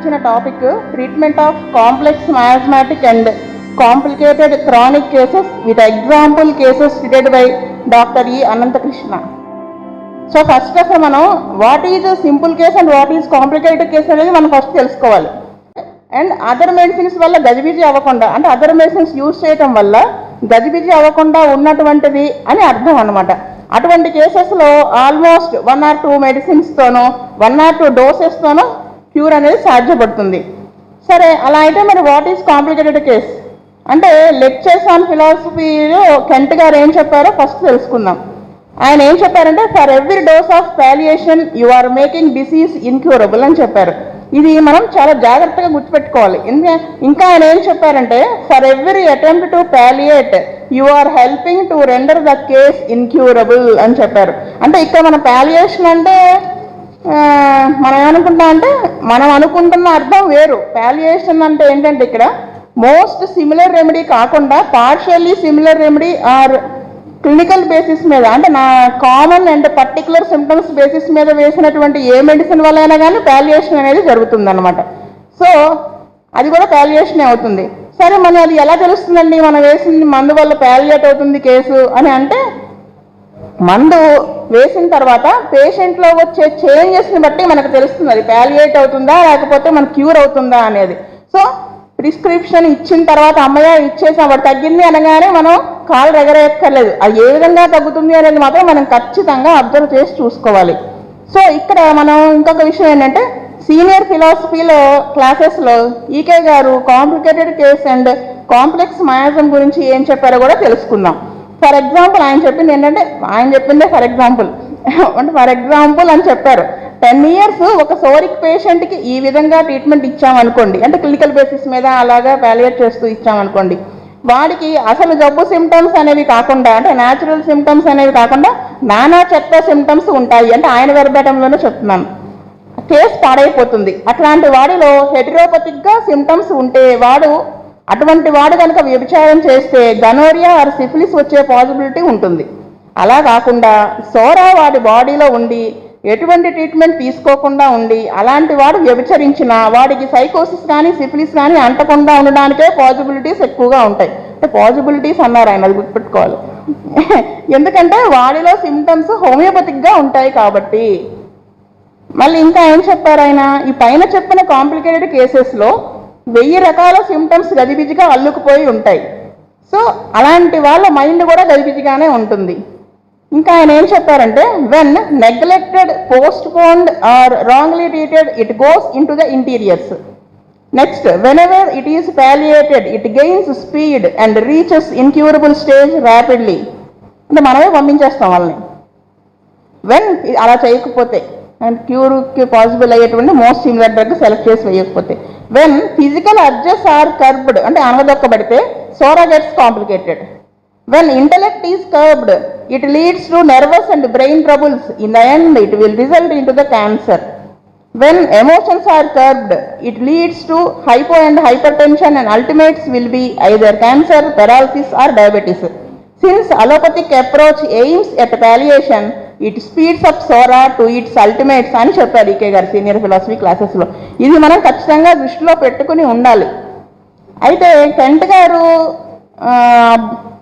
ఇచ్చిన topic treatment of complex miasmatic and complicated chronic cases with example cases treated by doctor ఈ Ananthakrishna. So first అసలు మనం what is simple case and what is complicated case అనేది మనం first తెలుసుకోవాలి. And other medicines వల్ల గజిబిజి అవ్వకుండా, అంటే అదర్ మెడిసిన్స్ యూజ్ చేయటం వల్ల గజిబిజి అవ్వకుండా ఉన్నటువంటిది అని అర్థం అనమాట. అటువంటి కేసెస్లో ఆల్మోస్ట్ 1 or 2 మెడిసిన్స్తోనో 1 or 2 డోసెస్తోనో క్యూర్ అనేది సాధ్యపడుతుంది. సరే, అలా అయితే మరి వాట్ ఈజ్ కాంప్లికేటెడ్ కేస్ అంటే లెక్చర్స్ ఆన్ ఫిలాసఫీలో కెంట్ గారు ఏం చెప్పారో ఫస్ట్ తెలుసుకుందాం. ఆయన ఏం చెప్పారంటే for every dose of palliation you are making disease incurable అని చెప్పారు. ఇది మనం చాలా జాగ్రత్తగా గుర్తుపెట్టుకోవాలి. ఇంకా ఆయన ఏం చెప్పారంటే for every attempt to palliate you are helping to render the case incurable అని చెప్పారు. అంటే ఇక్కడ మన పాలియేషన్ అంటే మనం ఏమనుకుంటాం అంటే మనం అనుకుంటున్న అర్థం వేరు. పాలియేషన్ అంటే ఏంటంటే ఇక్కడ మోస్ట్ సిమిలర్ రెమెడీ కాకుండా partially similar remedy or clinical basis మీద, అంటే నా common and particular symptoms basis మీద వేసినటువంటి ఏ మెడిసిన్ వల్ల అయినా కానీ పాలియేషన్ అనేది జరుగుతుంది అనమాట. సో అది కూడా పాలియేషన్ అవుతుంది. సరే, మనం అది ఎలా తెలుస్తుందండి మనం వేసిన మందు వల్ల పాలియేట్ అవుతుంది కేసు అని అంటే మందు వేసిన తర్వాత పేషెంట్లో వచ్చే చేంజెస్ని బట్టి మనకు తెలుస్తుంది అది పాలియేట్ అవుతుందా లేకపోతే మనకు క్యూర్ అవుతుందా అనేది. సో ప్రిస్క్రిప్షన్ ఇచ్చిన తర్వాత అమ్మయ్య ఇచ్చేసాం వాడు తగ్గింది అనగానే మనం కాలు ఎగరేయక్కర్లేదు. అది ఏ విధంగా తగ్గుతుంది అనేది మాత్రం మనం ఖచ్చితంగా అబ్జర్వ్ చేసి చూసుకోవాలి. సో ఇక్కడ మనం ఇంకొక విషయం ఏంటంటే సీనియర్ ఫిలాసఫీలో క్లాసెస్లో ఈకే గారు complicated case and complex miasm గురించి ఏం చెప్పారో కూడా తెలుసుకుందాం. ఫర్ ఎగ్జాంపుల్ ఆయన చెప్పింది ఏంటంటే ఆయన చెప్పిందే ఫర్ ఎగ్జాంపుల్ అని చెప్పారు. 10 years ఒక సోరిక్ పేషెంట్కి ఈ విధంగా ట్రీట్మెంట్ ఇచ్చామనుకోండి, అంటే క్లినికల్ బేసిస్ మీద అలాగా పాలియేట్ చేస్తూ ఇచ్చామనుకోండి, వాడికి అసలు జబ్బు సిమ్టమ్స్ అనేవి కాకుండా, అంటే న్యాచురల్ సిమ్టమ్స్ అనేవి కాకుండా నానా చెత్త సిమ్టమ్స్ ఉంటాయి. అంటే ఆయన వెర్బేటంలోనే చెప్తున్నాను. కేసు పాడైపోతుంది. అట్లాంటి వాడిలో హెటిరోపతిక్గా సిమ్టమ్స్ ఉంటే అటువంటి వాడు కనుక వ్యభిచారం చేస్తే గనోరియా ఆర్ సిఫిలిస్ వచ్చే పాసిబిలిటీ ఉంటుంది. అలా కాకుండా సోరా వాడి బాడీలో ఉండి ఎటువంటి ట్రీట్మెంట్ తీసుకోకుండా ఉండి అలాంటి వాడు వ్యభిచరించిన వాడికి సైకోసిస్ కానీ సిఫిలిస్ కానీ అంటకుండా ఉండడానికే పాసిబిలిటీస్ ఎక్కువగా ఉంటాయి. అంటే పాసిబిలిటీస్ అన్నారు ఆయన, అది గుర్తుపెట్టుకోవాలి. ఎందుకంటే వాడిలో సిమ్టమ్స్ హోమియోపతిక్గా ఉంటాయి కాబట్టి. మళ్ళీ ఇంకా ఏం చెప్పారు ఆయన, ఈ పైన చెప్పిన కాంప్లికేటెడ్ కేసెస్లో 1000 రకాల సిమ్టమ్స్ గజిబిజిగా అల్లుకుపోయి ఉంటాయి. సో అలాంటి వాళ్ళ మైండ్ కూడా గజిబిజిగానే ఉంటుంది. ఇంకా ఆయన ఏం చెప్పారంటే when neglected, postponed or wrongly treated it goes into the interiors. Next, whenever it is palliated it gains speed and reaches incurable stage rapidly. అంటే మనమే పంపించేస్తాం వాళ్ళని వెన్ అలా చేయకపోతే, అండ్ క్యూర్కి పాసిబుల్ అయ్యేటువంటి మోస్ట్ సిమిలర్ డ్రగ్ సెలెక్ట్ చేసి వేయకపోతే. When physical adjust or curbed, అంటే అనగదొక్కబడితే psora gets complicated. When intellect is curbed, it leads to nervous and brain troubles. In the end, it will result into the cancer. When emotions are curbed, it leads to hypo and hypertension and ultimates will be either cancer, paralysis or diabetes. Since allopathic approach aims at palliation, it speeds up SORA to its ultimates అని చెప్పారు ఈకే గారు senior philosophy క్లాసెస్లో. ఇది మనం ఖచ్చితంగా దృష్టిలో పెట్టుకుని ఉండాలి. అయితే కెంట్ గారు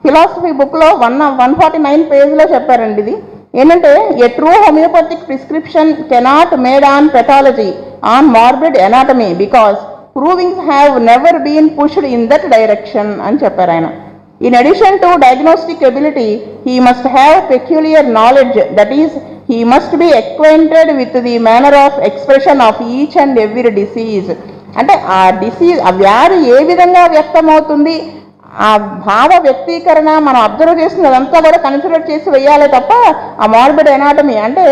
ఫిలాసఫీ బుక్లో 149 పేజ్లో చెప్పారండి. ఇది ఏంటంటే a true homoeopathic prescription cannot made on pathology on morbid anatomy because provings have never been pushed in that direction అని చెప్పారు ఆయన. In addition to diagnostic ability, he must have peculiar knowledge, that is, he must be acquainted with the manner of expression of each and every disease. అంటే ఆ disease, ఆ వ్యాధి ఏ విధంగా వ్యక్తమవుతుంది, ఆ భావ వ్యక్తీకరణ మనం అబ్జర్వ్ చేస్తుంది అదంతా కూడా కన్సిడర్ చేసి వేయాలి తప్ప ఆ మార్బిడ్ ఎనాటమీ అంటే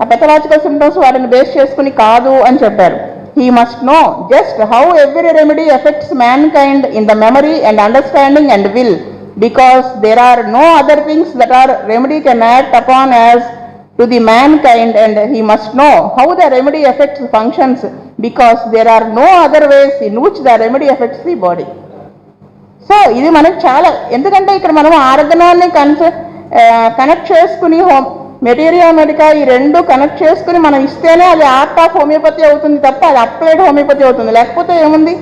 ఆ పెథలాజికల్ సిమ్టమ్స్ వాటిని బేస్ చేసుకుని కాదు అని చెప్పారు. He must know just how every remedy affects mankind in the memory and understanding and will, because there are no other things that our remedy can act upon as to the mankind, and he must know how the remedy affects functions, because there are no other ways in which the remedy affects the body. So ఇది మనకు చాలా, ఎందుకంటే ఇక్కడ మనం ఆర్గనాన్ని connect చేసుకుని materia medica ఈ రెండు connect చేసుకుని మనం ఇస్తేనే అది ఆర్ట్ ఆఫ్ హోమియోపతి అవుతుంది తప్ప అది అప్లైడ్ హోమియోపతి అవుతుంది. లేకపోతే ఏముంది,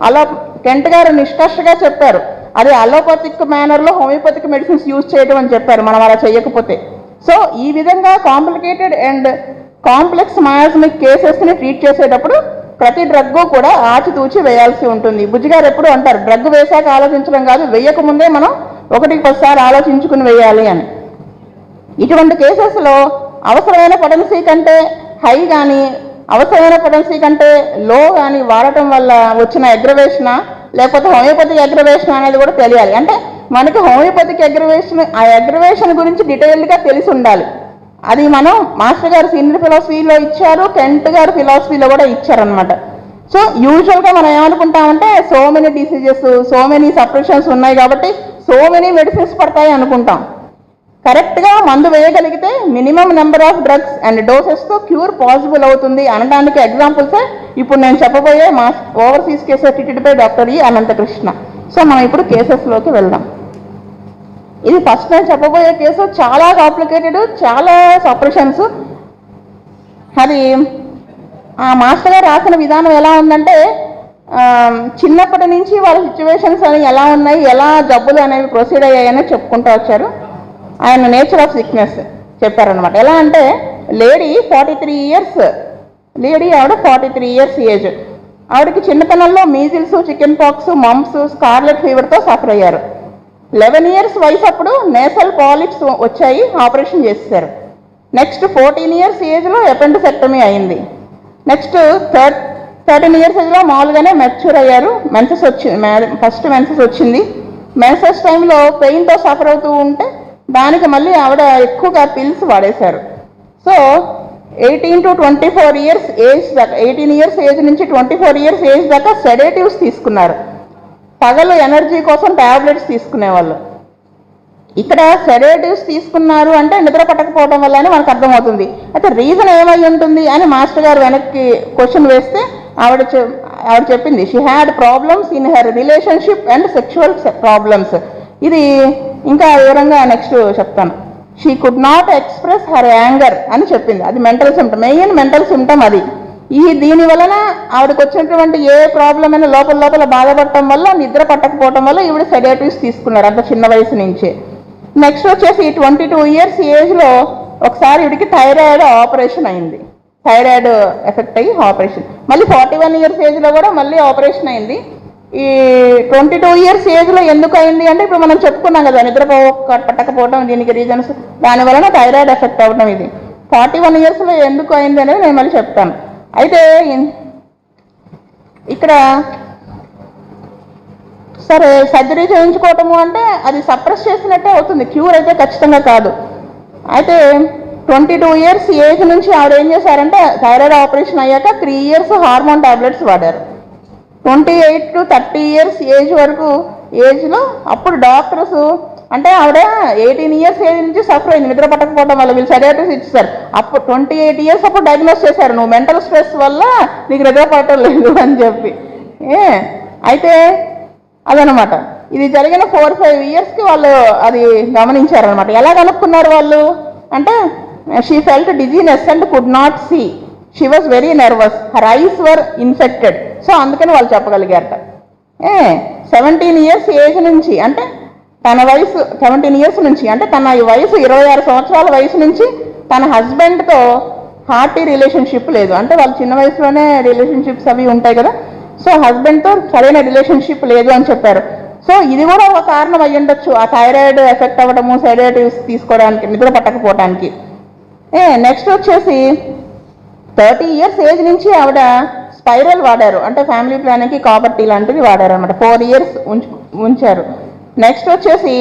అలా కెంట్ గారు నిష్కర్షగా చెప్పారు, అది అలోపతిక్ మేనర్లో హోమియోపతిక్ మెడిసిన్స్ యూజ్ చేయడం అని చెప్పారు మనం అలా చేయకపోతే. సో ఈ విధంగా కాంప్లికేటెడ్ అండ్ కాంప్లెక్స్ మయాస్మిక్ కేసెస్ని ట్రీట్ చేసేటప్పుడు ప్రతి డ్రగ్ కూడా ఆచితూచి వేయాల్సి ఉంటుంది. బుజ్జిగారు ఎప్పుడు అంటారు, డ్రగ్ వేశాక ఆలోచించడం కాదు, వేయక ముందే మనం 1-10 ఆలోచించుకుని వేయాలి అని. ఇటువంటి కేసెస్లో అవసరమైన పొటెన్సీ కంటే హై కానీ అవసరమైన పొటెన్సీ కంటే లో కానీ వాడటం వల్ల వచ్చిన అగ్రవేషనా లేకపోతే హోమియోపతిక్ అగ్రవేషన్ అనేది కూడా తెలియాలి. అంటే మనకి హోమియోపతిక్ అగ్రవేషన్, ఆ అగ్రవేషన్ గురించి డీటెయిల్డ్గా తెలిసి ఉండాలి. అది మనం మాస్టర్ గారు సీనియర్ ఫిలాసఫీలో ఇచ్చారు, కెంట్ గారు ఫిలాసఫీలో కూడా ఇచ్చారనమాట. సో యూజువల్గా మనం ఏమనుకుంటామంటే so many diseases, so many suppressions ఉన్నాయి కాబట్టి సో మెనీ మెడిసిన్స్ పడతాయి అనుకుంటాం. కరెక్ట్గా మందు వేయగలిగితే minimum number of drugs and డోసెస్తో క్యూర్ పాసిబుల్ అవుతుంది అనడానికి ఎగ్జాంపుల్సే ఇప్పుడు నేను చెప్పబోయే మా overseas cases treated by doctor ఈ అనంతకృష్ణ. సో మనం ఇప్పుడు కేసెస్లోకి వెళ్దాం. ఇది ఫస్ట్ నేను చెప్పబోయే కేసు చాలా కాంప్లికేటెడ్, చాలా సపరేషన్స్. అది ఆ మాస్టర్ గారు రాసిన విధానం ఎలా ఉందంటే, చిన్నప్పటి నుంచి వాళ్ళ సిచ్యువేషన్స్ అని ఎలా ఉన్నాయి, ఎలా జబ్బులు అనేవి ప్రొసీడ్ అయ్యాయని చెప్పుకుంటూ వచ్చారు. ఆయన నేచర్ ఆఫ్ సిక్నెస్ చెప్పారనమాట. ఎలా అంటే లేడీ 43 ఇయర్స్, ఆవిడ 43 ఇయర్స్ ఏజ్. ఆవిడకి చిన్నతనంలో measles, chicken pox, mumps, scarlet ఫీవర్తో సఫర్ అయ్యారు. 11 ఇయర్స్ వయసు అప్పుడు నేసల్ పాలిప్స్ వచ్చాయి, ఆపరేషన్ చేశారు. నెక్స్ట్ 14 ఇయర్స్ ఏజ్లో ఎపెండిసెక్టమీ అయింది. నెక్స్ట్ 13 ఇయర్స్ ఏజ్లో మామూలుగానే మెచ్యూర్ అయ్యారు. మెన్సెస్ వచ్చింది, ఫస్ట్ మెన్సెస్ వచ్చింది. మెన్సెస్ టైంలో పెయిన్తో సఫర్ అవుతూ ఉంటే దానికి మళ్ళీ ఆవిడ ఎక్కువగా పిల్స్ వాడేశారు. సో 18 to 24 ఇయర్స్ ఏజ్ దాకా, 18 ఇయర్స్ ఏజ్ నుంచి 24 ఇయర్స్ ఏజ్ దాకా సెడేటివ్స్ తీసుకున్నారు. పగలు ఎనర్జీ కోసం ట్యాబ్లెట్స్ తీసుకునేవాళ్ళు. ఇక్కడ సెడేటివ్స్ తీసుకున్నారు అంటే నిద్ర పట్టకపోవడం వల్ల అని మనకు అర్థమవుతుంది. అయితే రీజన్ ఏమై ఉంటుంది అని మాస్టర్ గారు వెనక్కి క్వశ్చన్ వేస్తే ఆవిడ చెప్పింది, she had problems in her relationship and sexual problems. ఇది ఇంకా వివరంగా నెక్స్ట్ చెప్తాను. She could not express her anger అని చెప్పింది. అది mental symptom, main mental symptom అది. దీని వలన ఆవిడకి వచ్చినటువంటి ఏ ప్రాబ్లం అయినా లోపల బాధపడటం వల్ల, నిద్ర పట్టకపోవటం వల్ల ఈవిడ సెడేటివ్స్ తీసుకున్నారు అంత చిన్న వయసు నుంచే. నెక్స్ట్ వచ్చేసి 22 ఇయర్స్ ఏజ్లో ఒకసారి ఈవిడికి థైరాయిడ్ ఆపరేషన్ అయింది. థైరాయిడ్ ఎఫెక్ట్ అయ్యి ఆపరేషన్. మళ్ళీ 41 ఇయర్స్ ఏజ్లో కూడా మళ్ళీ ఆపరేషన్ అయింది. ఈ 22 ఇయర్స్ ఏజ్లో ఎందుకు అయింది అంటే ఇప్పుడు మనం చెప్పుకున్నాం కదా, నిద్ర పట్టకపోవడం దీనికి రీజన్స్, దాని వలన థైరాయిడ్ ఎఫెక్ట్ అవ్వడం. ఇది 41 ఇయర్స్లో ఎందుకు అయింది అనేది నేను మళ్ళీ చెప్తాను. అయితే ఇక్కడ సరే సర్జరీ చేయించుకోవటము అంటే అది సప్రెస్ చేసినట్టే అవుతుంది, క్యూర్ అయితే ఖచ్చితంగా కాదు. అయితే 22 ఇయర్స్ ఏజ్ నుంచి ఆవిడ ఏం చేశారంటే థైరాయిడ్ ఆపరేషన్ అయ్యాక 3 ఇయర్స్ హార్మోన్ టాబ్లెట్స్ వాడారు. 28 to 30 ఇయర్స్ ఏజ్ వరకు ఏజ్లో అప్పుడు డాక్టర్స్ అంటే ఆవిడ 18 ఇయర్స్ ఏజ్ నుంచి సఫర్ అయింది నిద్ర పట్టకపోవడం వల్ల, వీళ్ళు సెడేటివ్స్ ఇచ్చేసారు. అప్పుడు 28 ఇయర్స్ అప్పుడు డయాగ్నోస్ చేశారు, నువ్వు మెంటల్ స్ట్రెస్ వల్ల నీకు నిద్ర పట్టడం లేదు అని చెప్పి. అయితే అదనమాట. ఇది జరిగిన 4-5 ఇయర్స్కి వాళ్ళు అది గమనించారనమాట. ఎలా కనుక్కున్నారు వాళ్ళు అంటే, she felt dizziness and could not see, she was very nervous, her eyes were infected. So అందుకని వాళ్ళు చెప్పగలిగారట. 17 ఇయర్స్ ఏజ్ నుంచి అంటే తన వయసు 17 ఇయర్స్ నుంచి అంటే తన వయసు 26 సంవత్సరాల వయసు నుంచి తన హస్బెండ్తో హార్టీ రిలేషన్షిప్ లేదు. అంటే వాళ్ళు చిన్న వయసులోనే రిలేషన్షిప్స్ అవి ఉంటాయి కదా. సో హస్బెండ్తో సరైన రిలేషన్షిప్ లేదు అని చెప్పారు. సో ఇది కూడా ఒక కారణం అయ్యి ఉండొచ్చు, ఆ థైరాయిడ్ ఎఫెక్ట్ అవ్వడము, సెడేటివ్స్ తీసుకోవడానికి, నిద్ర పట్టకపోవడానికి. నెక్స్ట్ వచ్చేసి 30 ఇయర్స్ ఏజ్ నుంచి ఆవిడ స్పైరల్ వాడారు, అంటే ఫ్యామిలీ ప్లానింగ్కి కాపర్టీ లాంటిది వాడారు అనమాట. 4 ఇయర్స్ ఉంచారు. నెక్స్ట్ వచ్చేసి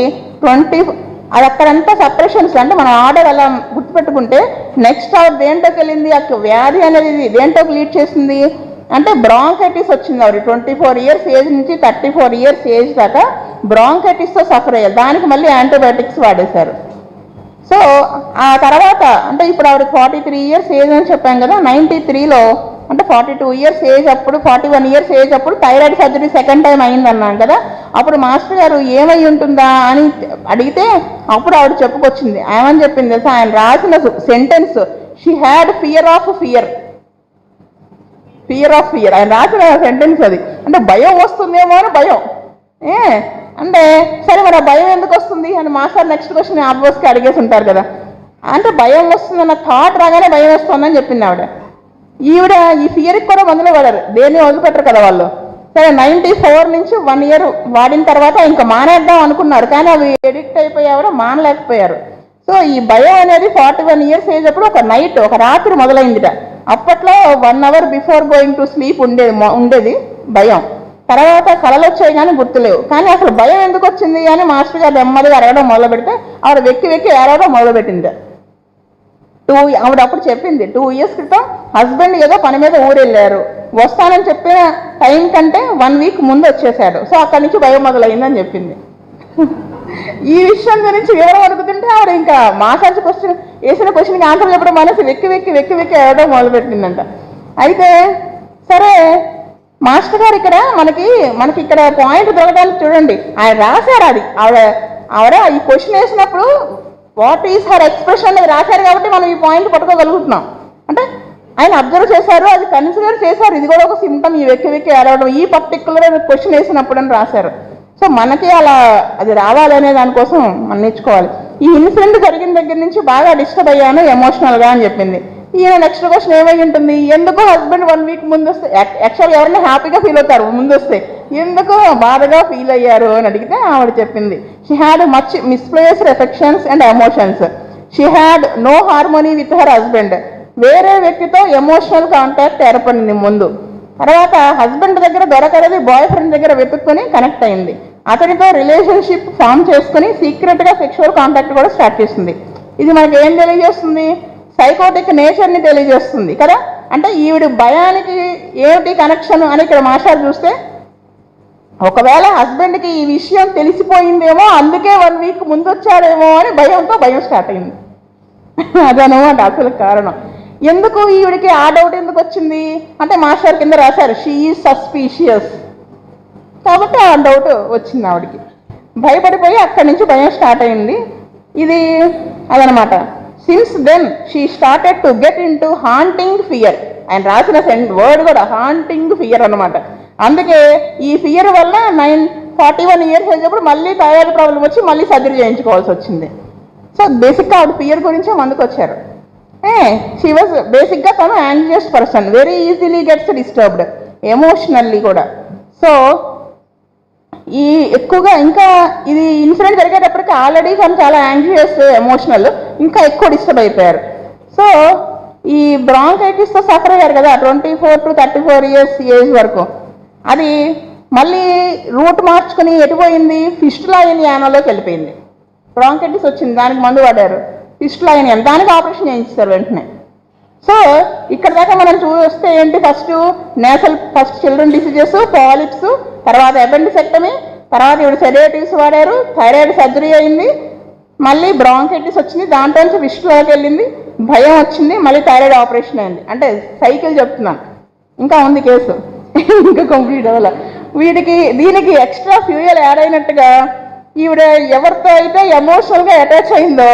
20 అది అక్కడంతా సపరేషన్స్, అంటే మన ఆర్డర్ అలా గుర్తుపెట్టుకుంటే నెక్స్ట్ ఆవిడ దేంట్లోకి వెళ్ళింది, ఆ వ్యాధి అనేది దేంట్లోకి లీడ్ చేసింది అంటే బ్రాంకైటిస్ వచ్చింది. ఆవిడ 24 ఇయర్స్ ఏజ్ నుంచి 34 ఇయర్స్ ఏజ్ దాకా బ్రాంకైటిస్తో సఫర్ అయ్యారు. దానికి మళ్ళీ యాంటీబయాటిక్స్ వాడేశారు. సో ఆ తర్వాత అంటే ఇప్పుడు ఆవిడ 43 ఇయర్స్ ఏజ్ అని చెప్పాం కదా, 93లో అంటే 42 ఇయర్స్ ఏజ్ అప్పుడు, 41 ఇయర్స్ ఏజ్ అప్పుడు థైరాయిడ్ సర్జరీ సెకండ్ టైం అయిందన్నాను కదా. అప్పుడు మాస్టర్ గారు ఏమై ఉంటుందా అని అడిగితే అప్పుడు ఆవిడ చెప్పుకొచ్చింది. ఏమని చెప్పింది తెలుసా? ఆయన రాసిన sentence, she had fear of fear. Fear of fear ఆయన రాసిన సెంటెన్స్ అది. అంటే భయం వస్తుందేమో అని భయం. అంటే సరే మరి ఆ భయం ఎందుకు వస్తుంది అని మాస్టర్ నెక్స్ట్ క్వశ్చన్ ఆబ్వియస్గా అడిగేసి ఉంటారు కదా. అంటే భయం వస్తుందన్న థాట్ రాగానే భయం వస్తుందని చెప్పింది ఆవిడ. ఈవిడ ఈ ఫియర్కి కూడా మందులు వాడారు, దేన్ని వదిలిపెట్టరు కదా వాళ్ళు. సరే 94 నుంచి 1 year వాడిన తర్వాత ఇంకా మానేద్దాం అనుకున్నారు, కానీ అవి ఎడిక్ట్ అయిపోయారు, మానలేకపోయారు. సో ఈ భయం అనేది 41 years ఏజ్ అప్పుడు ఒక రాత్రి మొదలైందిట. అప్పట్లో 1 hour before going to sleep ఉండేది భయం. తర్వాత కళలు వచ్చాయి కానీ గుర్తులేవు. కానీ అసలు భయం ఎందుకు వచ్చింది అని మాస్టర్ గారు నెమ్మదిగా అడగడం మొదలు పెడితే ఆవిడ వెక్కి ఏడవడం మొదలుపెట్టింది. ఆవిడ అప్పుడు చెప్పింది 2 years క్రితం హస్బెండ్ ఏదో పని మీద ఊరెళ్ళారు, వస్తానని చెప్పిన టైం కంటే 1 week ముందు వచ్చేసాడు. సో అక్కడి నుంచి భయం మొదలైందని చెప్పింది. ఈ విషయం గురించి వివరం అడుగుతుంటే ఆవిడ ఇంకా మాస్టర్ వేసిన క్వశ్చన్కి ఆన్సర్ చెప్పడం మనసు వెక్కి ఏడవడం మొదలుపెట్టిందంట. అయితే సరే మాస్టర్ గారు ఇక్కడ మనకి ఇక్కడ పాయింట్ దొరకడానికి చూడండి, ఆయన రాశారు. అది ఆవిడ ఈ క్వశ్చన్ వేసినప్పుడు వాట్ ఈస్ హర్ ఎక్స్ప్రెషన్ అనేది రాశారు కాబట్టి మనం ఈ పాయింట్ పట్టుకోగలుగుతున్నాం. అంటే ఆయన అబ్జర్వ్ చేశారు, అది కన్సిడర్ చేశారు, ఇది కూడా ఒక సిమ్టమ్, ఈ వెక్కి ఏడవడం ఈ పర్టికులర్ క్వశ్చన్ వేసినప్పుడు అని రాశారు. సో మనకి అలా అది రావాలనే దానికోసం మనం నేర్చుకోవాలి. ఈ ఇన్సిడెంట్ జరిగిన దగ్గర నుంచి బాగా డిస్టర్బ్ అయ్యాను ఎమోషనల్గా అని చెప్పింది. ఈయన నెక్స్ట్ క్వశ్చన్ ఏమై ఉంటుంది, ఎందుకు హస్బెండ్ 1 week ముందు వస్తే, యాక్చువల్ ఎవరైనా హ్యాపీగా ఫీల్ అవుతారు ముందు వస్తే, ఎందుకు బాధగా ఫీల్ అయ్యారు అని అడిగితే ఆవిడ చెప్పింది, she had much misplaced affections and emotions. She had no harmony with her husband. వేరే వ్యక్తితో ఎమోషనల్ కాంటాక్ట్ ఏర్పడింది ముందు. తర్వాత హస్బెండ్ దగ్గర దొరకలేదు, బాయ్ ఫ్రెండ్ దగ్గర వెతుక్కొని కనెక్ట్ అయింది. అతనితో రిలేషన్షిప్ ఫామ్ చేసుకుని సీక్రెట్గా సెక్షువల్ కాంటాక్ట్ కూడా స్టార్ట్ చేస్తుంది. ఇది మనకి ఏం తెలియజేస్తుంది? సైకోటిక్ నేచర్ని తెలియజేస్తుంది కదా. అంటే ఈవిడ భయానికి ఏమిటి కనెక్షన్ అని ఇక్కడ మాస్టర్ చూస్తే, ఒకవేళ హస్బెండ్కి ఈ విషయం తెలిసిపోయిందేమో, అందుకే 1 week ముందు వచ్చాడేమో అని భయం స్టార్ట్ అయింది. అదనమాట అసలు కారణం. ఎందుకు ఈవిడికి ఆ డౌట్ ఎందుకు వచ్చింది అంటే మాస్టర్ కింద రాశారు, షీ ఈజ్ సస్పీషియస్. కాబట్టి ఆ డౌట్ వచ్చింది ఆవిడికి. భయపడిపోయి అక్కడి నుంచి భయం స్టార్ట్ అయింది. ఇది అదనమాట. Since then she started to get in to haunting fear. ఆయన రాసిన వర్డ్ కూడా హాంటింగ్ ఫియర్ అనమాట. అందుకే ఈ ఫియర్ వల్ల 41 years అయినప్పుడు మళ్ళీ థైరాయిడ్ ప్రాబ్లం వచ్చి మళ్ళీ సర్జరీ చేయించుకోవాల్సి వచ్చింది. సో బేసిక్గా ఆవిడ ఫియర్ గురించే మందుకు వచ్చారు. షీ వాజ్ బేసిక్గా తను anxious person, very easily gets disturbed emotionally కూడా. సో ఈ ఎక్కువగా ఇంకా ఇది ఇన్సిడెంట్ జరిగేటప్పటికి ఆల్రెడీ తను చాలా యాంగ్జియస్ ఎమోషనల్, ఇంకా ఎక్కువ డిస్టర్బ్ అయిపోయారు. సో ఈ బ్రాంకైటిస్తో సఫర్ అయ్యారు కదా 24 to 34 years ఏజ్ వరకు. అది మళ్ళీ రూట్ మార్చుకుని ఎటుపోయింది, ఫిస్టులా యానాలోకి వెళ్ళిపోయింది. బ్రాంకైటిస్ వచ్చింది, దానికి మందు వాడారు, ఫిస్టులా యానా, దానికి ఆపరేషన్ చేయించారు వెంటనే. సో ఇక్కడ దాకా మనం చూస్తే ఏంటి, ఫస్ట్ చిల్డ్రన్ డిసీజెస్, పాలిప్స్, తర్వాత అపెండిసెక్టమీ, తర్వాత ఇవి సెడేటివ్స్ వాడారు, థైరాయిడ్ సర్జరీ అయింది, మళ్ళీ బ్రాంకైటిస్ వచ్చింది, దాంట్లో నుంచి ఫిస్టులాకి వెళ్ళింది, భయం వచ్చింది, మళ్ళీ థైరాయిడ్ ఆపరేషన్ అయింది. అంటే సైకిల్ చెప్తున్నాను, ఇంకా ఉంది కేసు, ఇంకా కంప్లీట్ అవ్వాలి. దీనికి ఎక్స్ట్రా ఫ్యూయల్ యాడ్ అయినట్టుగా ఈవిడ ఎవరితో అయితే ఎమోషనల్గా అటాచ్ అయిందో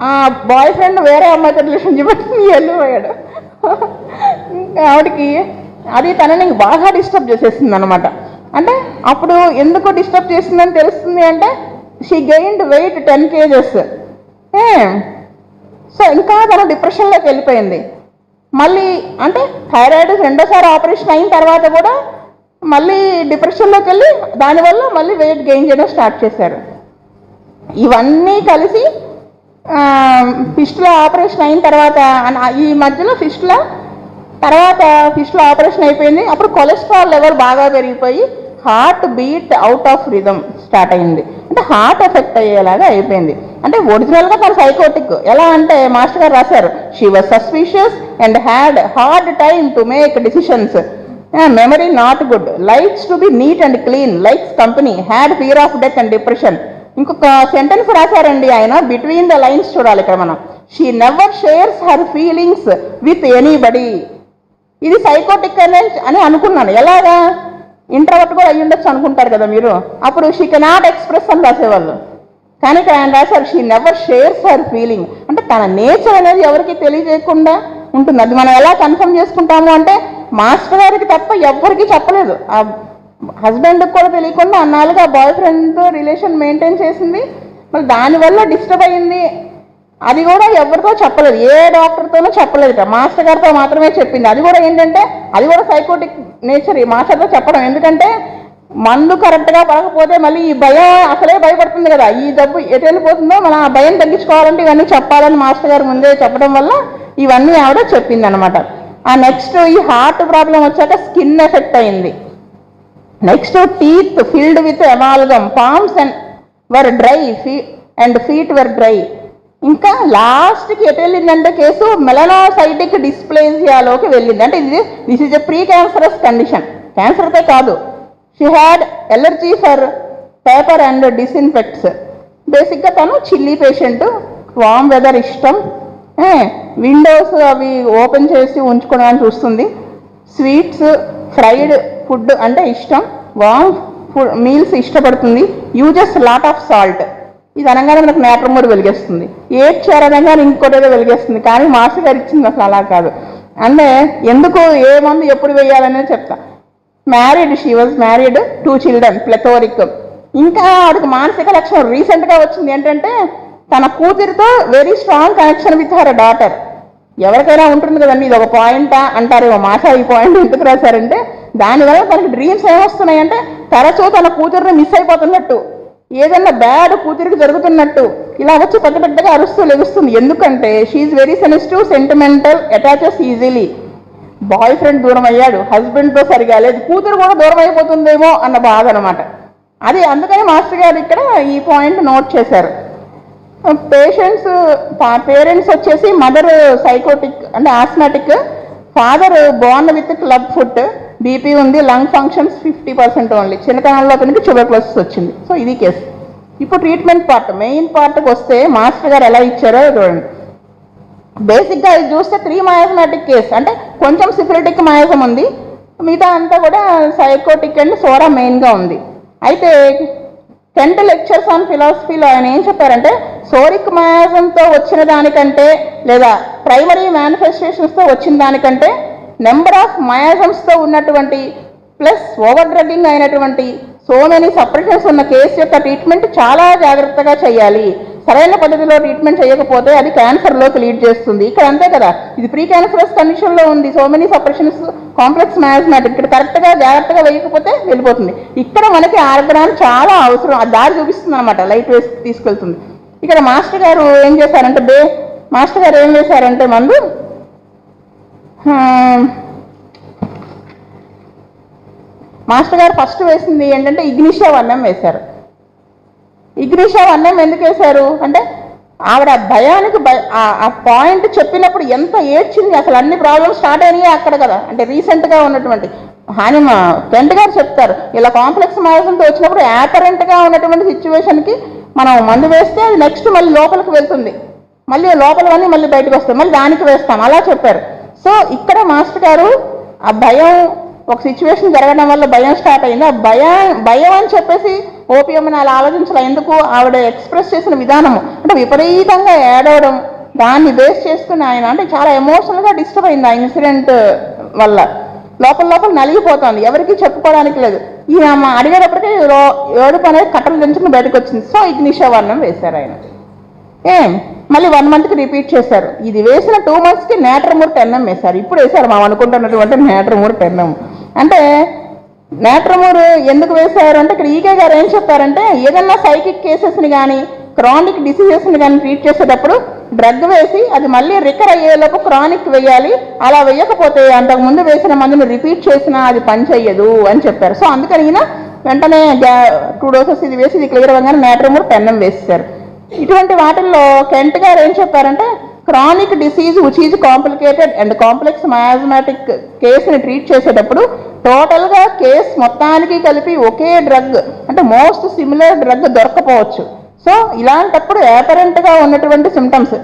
ఆ బాయ్ ఫ్రెండ్ వేరే అమ్మాయితో రిలేషన్షిప్ వెళ్ళిపోయాడు. ఆవిడకి అది తనని బాగా డిస్టర్బ్ చేసేసింది అనమాట. అంటే అప్పుడు ఎందుకు డిస్టర్బ్ చేసిందని తెలుస్తుంది అంటే, she gained weight 10 kgs. So ఇంకా తను డిప్రెషన్లోకి వెళ్ళిపోయింది. మళ్ళీ అంటే థైరాయిడ్ రెండోసారి ఆపరేషన్ అయిన తర్వాత కూడా మళ్ళీ డిప్రెషన్లోకి వెళ్ళి దానివల్ల మళ్ళీ వెయిట్ గెయిన్ చేయడం స్టార్ట్ చేశారు. ఇవన్నీ కలిసి ఫిస్టులా ఆపరేషన్ అయిన తర్వాత, ఈ మధ్యలో ఫిస్టులా ఆపరేషన్ అయిపోయింది. అప్పుడు కొలెస్ట్రాల్ లెవెల్ బాగా పెరిగిపోయి heart beat out of rhythm start అయింది. అంటే హార్ట్ ఎఫెక్ట్ అయ్యేలాగా అయిపోయింది. అంటే ఒరిజినల్గా తన సైకోటిక్. ఎలా అంటే మాస్టర్ గారు రాశారు, she was suspicious and had hard time to make decisions, memory not good, likes to be neat and clean, likes company, had fear of death and depression. ఇంకొక సెంటెన్స్ రాశారండి ఆయన, బిట్వీన్ ద లైన్స్ చూడాలి ఇక్కడ మనం. She never shares her feelings with anybody. ఇది psychotic అని అనుకున్నాను. ఎలాగా ఇంట్రోవర్ట్ కూడా అయ్యి ఉండొచ్చు అనుకుంటారు కదా మీరు. అప్పుడు షీ కెనాట్ ఎక్స్ప్రెస్ అని రాసేవాళ్ళు. కానీ ఇక్కడ ఆయన రాశారు she never shares her feeling. అంటే తన నేచర్ అనేది ఎవరికి తెలియజేయకుండా ఉంటుంది. అది మనం ఎలా కన్ఫర్మ్ చేసుకుంటాము అంటే మాస్టర్ గారికి తప్ప ఎవ్వరికి చెప్పలేదు. ఆ హస్బెండ్కి కూడా తెలియకుండా అన్నాళ్ళుగా బాయ్ ఫ్రెండ్తో రిలేషన్ మెయింటైన్ చేసింది. మళ్ళీ దానివల్ల డిస్టర్బ్ అయ్యింది. అది కూడా ఎవరితో చెప్పలేదు, ఏ డాక్టర్తోనూ చెప్పలేదు, మాస్టర్ గారితో మాత్రమే చెప్పింది. అది కూడా ఏంటంటే అది కూడా సైకోటిక్ నేచర్ ఈ మాస్టర్తో చెప్పడం. ఎందుకంటే మందు కరెక్ట్గా పడకపోతే మళ్ళీ ఈ భయం అసలే భయపడుతుంది కదా, ఈ జబ్బు ఎటు వెళ్ళిపోతుందో మనం ఆ భయం తగ్గించుకోవాలంటే ఇవన్నీ చెప్పాలని మాస్టర్ గారు ముందే చెప్పడం వల్ల ఇవన్నీ ఆవిడ చెప్పింది అనమాట. ఆ నెక్స్ట్ ఈ హార్ట్ ప్రాబ్లం వచ్చాక స్కిన్ ఎఫెక్ట్ అయింది. Next teeth filled with amalgam, palms and were dry and feet were dry. ఇంకా లాస్ట్కి ఎటు వెళ్ళిందంటే కేసు మెలనోసైటిక్ డిస్ప్లేజియాలోకి వెళ్ళింది. అంటే this is a precancerous condition, క్యాన్సర్తో కాదు. She had allergy for paper and disinfects. బేసిక్గా తను చిల్లీ పేషెంట్, వామ్ వెదర్ ఇష్టం, విండోస్ అవి ఓపెన్ చేసి ఉంచుకోవడానికి చూస్తుంది, స్వీట్స్ ఫ్రైడ్ ఫుడ్ అంటే ఇష్టం, వామ్ ఫుడ్ మీల్స్ ఇష్టపడుతుంది, యూజెస్ లాట్ ఆఫ్ సాల్ట్. ఇది అనగానే మనకు నేట్రమూరు వెలిగేస్తుంది, ఏడ్చారనగానే ఇంకోటేదో వెలిగేస్తుంది. కానీ మాస్టర్ గారు ఇచ్చింది అసలు అలా కాదు. అంటే ఎందుకు ఏ మందు ఎప్పుడు వేయాలనేది చెప్తా. Married, she was married, 2 children, plethoric. ఇంకా ఆవిడకి మానసిక లక్షణం రీసెంట్గా వచ్చింది ఏంటంటే తన కూతురితో very strong connection with her daughter. ఎవరికైనా ఉంటుంది కదండి, ఇది ఒక పాయింటా అంటారేమో, మాసా ఈ పాయింట్ ఎందుకు రాశారంటే దానివల్ల తనకి డ్రీమ్స్ ఏమొస్తున్నాయంటే తరచూ తన కూతురుని మిస్ అయిపోతున్నట్టు, ఏదన్నా బ్యాడ్ కూతురికి జరుగుతున్నట్టు ఇలా వచ్చి పెద్ద పెద్దగా అరుస్తూ లెగుస్తుంది. ఎందుకంటే she very sensitive, sentimental, attaches easily. Boy friend దూరం అయ్యాడు, హస్బెండ్తో సరిగా లేదు, కూతురు కూడా దూరం అయిపోతుందేమో అన్న బాధ అనమాట. అది అందుకని మాస్టర్ గారు ఇక్కడ ఈ పాయింట్ నోట్ చేశారు. పేరెంట్స్ వచ్చేసి మదర్ సైకోటిక్ అంటే osmotic, father Born with club foot, BP ఉంది, లంగ్ ఫంక్షన్స్ 50% ఓన్లీ, చిన్నతనంలో అతనికి ట్యూబర్క్లోసిస్ వచ్చింది. సో ఇది కేసు. ఇప్పుడు ట్రీట్మెంట్ పార్ట్, మెయిన్ పార్ట్కి వస్తే మాస్టర్ గారు ఎలా ఇచ్చారో చూడండి. బేసిక్గా ఇది చూస్తే 3 మయాస్మాటిక్ కేసు, అంటే కొంచెం సిఫిలిటిక్ మయాజం ఉంది, మిగతా అంతా కూడా సైకోటిక్ అండ్ సోరా మెయిన్గా ఉంది. అయితే 10th లెక్చర్స్ ఆన్ ఫిలాసఫీలో ఆయన ఏం చెప్పారంటే సోరిక్ మయాజంతో వచ్చిన దానికంటే లేదా ప్రైమరీ మేనిఫెస్టేషన్స్తో వచ్చిన దానికంటే నెంబర్ ఆఫ్ మయాజమ్స్తో ఉన్నటువంటి ప్లస్ ఓవర్ డ్రగ్గింగ్ అయినటువంటి సో మెనీ సపరేషన్స్ ఉన్న కేసు యొక్క ట్రీట్మెంట్ చాలా జాగ్రత్తగా చేయాలి. సరైన పద్ధతిలో ట్రీట్మెంట్ చేయకపోతే అది క్యాన్సర్లోకి లీడ్ చేస్తుంది. ఇక్కడ అంతే కదా, ఇది ప్రీ క్యాన్సరస్ కండిషన్లో ఉంది, సో మెనీ సపరేషన్స్, కాంప్లెక్స్ మయాస్మాటిక్. ఇక్కడ కరెక్ట్గా జాగ్రత్తగా వేయకపోతే వెళ్ళిపోతుంది. ఇక్కడ మనకి ఆర్గనాన్ చాలా అవసరం, ఆ దారి చూపిస్తుంది అనమాట, లైట్ వేసి తీసుకెళ్తుంది. ఇక్కడ మాస్టర్ గారు ఏం చేశారంటే మాస్టర్ గారు ఏం వేశారంటే మందు మాస్టర్ గారు ఫస్ట్ వేసింది ఏంటంటే ఇగ్నిషియా 1M వేశారు. ఇగ్నిషియా 1M ఎందుకు వేశారు అంటే ఆవిడ భయానికి ఆ పాయింట్ చెప్పినప్పుడు ఎంత ఏడ్చింది, అసలు అన్ని ప్రాబ్లమ్స్ స్టార్ట్ అయినాయి అక్కడ కదా. అంటే రీసెంట్గా ఉన్నటువంటి ఫ్రెండ్ గారు చెప్తారు, ఇలా కాంప్లెక్స్ మయాజంతో వచ్చినప్పుడు యాపరెంట్గా ఉన్నటువంటి సిచ్యువేషన్కి మనం మందు వేస్తే అది నెక్స్ట్ మళ్ళీ లోపలికి వెళ్తుంది, మళ్ళీ లోపలవన్నీ మళ్ళీ బయటకు వస్తాయి, మళ్ళీ దానికి వేస్తాం, అలా చెప్పారు. సో ఇక్కడ మాస్టర్ గారు ఆ భయం ఒక సిచ్యువేషన్ జరగడం వల్ల భయం స్టార్ట్ అయింది, ఆ భయం అని చెప్పేసి ఓపియం అని అలా ఆలోచించాలి. ఎందుకు ఆవిడ ఎక్స్ప్రెస్ చేసిన విధానము అంటే విపరీతంగా ఏడవడం, దాన్ని బేస్ చేసుకుని ఆయన అంటే చాలా ఎమోషనల్గా డిస్టర్బ్ అయింది ఆ ఇన్సిడెంట్ వల్ల. లోపల నలిగిపోతుంది, ఎవరికి చెప్పుకోవడానికి లేదు. ఈయన అడిగేటప్పటికీ ఏడుపు అనేది కట్టలు దించుకుని బయటకు వచ్చింది. సో ఇగ్నిషియా 1M వేశారు ఆయన. మళ్ళీ 1 monthకి రిపీట్ చేశారు. ఇది వేసిన 2 monthsకి నేట్రమూర్ 10M వేశారు. ఇప్పుడు వేశారు మనం అనుకుంటున్నటువంటి నేట్రమూర్ 10M. అంటే నేట్రమూర్ ఎందుకు వేశారు అంటే ఇక్కడ ఈకే గారు ఏం చెప్పారంటే ఏదన్నా సైకిక్ కేసెస్ని కానీ క్రానిక్ డిసీజెస్ని కానీ ట్రీట్ చేసేటప్పుడు డ్రగ్ వేసి అది మళ్ళీ రికర్ అయ్యేలోపు క్రానిక్ వేయాలి, అలా వేయకపోతే అంతకుముందు వేసిన మందుని రిపీట్ చేసినా అది పనిచేయదు అని చెప్పారు. సో అందుకని ఈయన వెంటనే 2 doses ఇది వేసి ఇది క్లియర్ అవ్వగానే నేట్రమూర్ 10M వేసేశారు. ఇటువంటి వాటిల్లో కెంట్ గారు ఏం చెప్పారంటే chronic disease which is complicated and complex miasmatic కేసుని ట్రీట్ చేసేటప్పుడు టోటల్గా కేసు మొత్తానికి కలిపి ఒకే డ్రగ్ అంటే మోస్ట్ సిమిలర్ డ్రగ్ దొరకపోవచ్చు. సో ఇలాంటప్పుడు ఏపరెంట్గా ఉన్నటువంటి సిమ్టమ్స్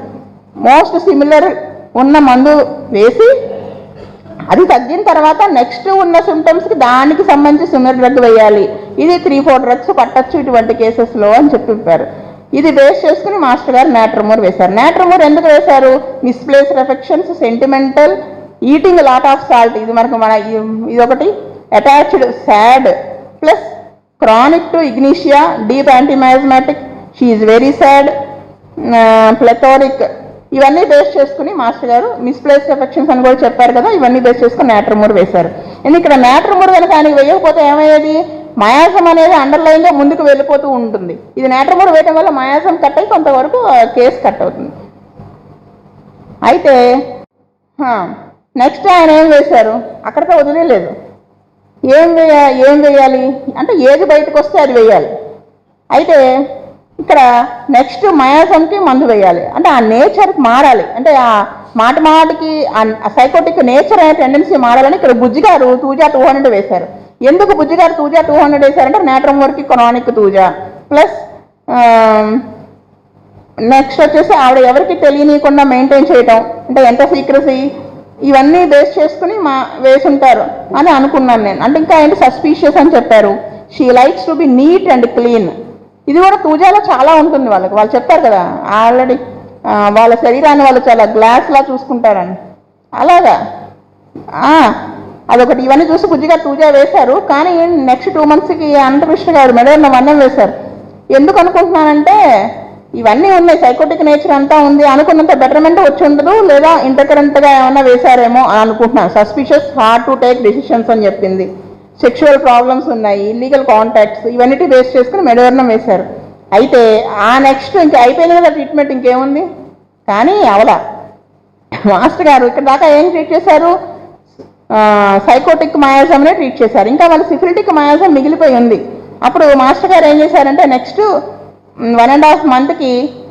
మోస్ట్ సిమిలర్ ఉన్న మందు వేసి అది తగ్గిన తర్వాత నెక్స్ట్ ఉన్న సిమ్టమ్స్కి దానికి సంబంధించి సిమిలర్ డ్రగ్ వేయాలి. ఇది 3-4 డ్రగ్స్ పట్టచ్చు ఇటువంటి కేసెస్లో అని చెప్పారు. ఇది బేస్ చేసుకుని మాస్టర్ గారు నాట్రమూర్ వేశారు. నాట్రమూర్ ఎందుకు వేశారు? Misplaced affections, sentimental, eating lot of salt, ఇది మనకు ఇదొకటి, attached, sad, plus chronic to ignatia, deep antimiasmatic, she is very sad, plethoric, ఇవన్నీ బేస్ చేసుకుని మాస్టర్ గారు మిస్ప్లేస్డ్ ఎఫెక్షన్స్ అని కూడా చెప్పారు కదా, ఇవన్నీ బేస్ చేసుకుని నాట్రమూర్ వేశారు. ఎందుకు ఇక్కడ నాట్రమూర్ కనుక ఆయనకి వేయకపోతే ఏమయ్యేది? మయాజం అనేది అండర్లైన్గా ముందుకు వెళ్ళిపోతూ ఉంటుంది. ఇది నాట్రమూర్ వేయడం వల్ల మయాజం కట్ అయి కొంతవరకు కేసు కట్ అవుతుంది. అయితే నెక్స్ట్ ఆయన ఏం వేశారు? అక్కడితో వదిలేదు. ఏం వేయాలి అంటే ఏది బయటకు వస్తే అది వేయాలి. అయితే ఇక్కడ నెక్స్ట్ మయాజంకి మందు వేయాలి. అంటే ఆ నేచర్ మారాలి, అంటే ఆ మాటికి ఆ సైకోటిక్ నేచర్ అనే టెండెన్సీ మారాలని ఇక్కడ బుజ్జిగారు తూజా 200 వేశారు. ఎందుకు బుజ్జిగారు తూజా 200 వేశారంటే నాట్రమూర్కి క్రానిక్ తూజా ప్లస్ నెక్స్ట్ వచ్చేసి ఆవిడ ఎవరికి తెలియనీయకుండా మెయింటైన్ చేయటం, అంటే ఎంత సీక్రసీ, ఇవన్నీ బేస్ చేసుకుని వేసుంటారు అని అనుకున్నాను నేను. అంటే ఇంకా ఏంటి సస్పీషియస్ అని చెప్పారు. She likes to be neat and clean, ఇది కూడా తూజాలో చాలా ఉంటుంది. వాళ్ళు చెప్తారు కదా ఆల్రెడీ వాళ్ళ శరీరాన్ని వాళ్ళు చాలా గ్లాస్లా చూసుకుంటారని, అలాగా అదొకటి. ఇవన్నీ చూసి బుజ్జిగా తూజా వేశారు. కానీ నెక్స్ట్ 2 monthsకి అనంతకృష్ణ గారు మెడన్న వన్నం వేశారు. ఎందుకు అనుకుంటున్నానంటే ఇవన్నీ ఉన్నాయి, సైకోటిక్ నేచర్ అంతా ఉంది, అనుకున్నంత బెటర్మెంట్ వచ్చి ఉండదు, లేదా ఇంటర్కరెంట్గా ఏమన్నా వేశారేమో అని అనుకుంటున్నాను. Suspicious, hard to take decisions అని చెప్పింది, సెక్షువల్ ప్రాబ్లమ్స్ ఉన్నాయి, ఇల్లీగల్ కాంటాక్ట్స్, ఇవన్నీ బేస్ చేసుకుని మెడవర్ణం వేశారు. అయితే ఆ నెక్స్ట్ ఇంకా అయిపోయింది కదా ట్రీట్మెంట్, ఇంకేముంది. కానీ అవలా మాస్టర్ గారు ఇక్కడ దాకా ఏం ట్రీట్ చేశారు? సైకోటిక్ మయాజంనే ట్రీట్ చేశారు. ఇంకా వాళ్ళు సిఫిలిటిక్ మయాజం మిగిలిపోయి ఉంది. అప్పుడు మాస్టర్ గారు ఏం చేశారంటే నెక్స్ట్ 1.5 monthకి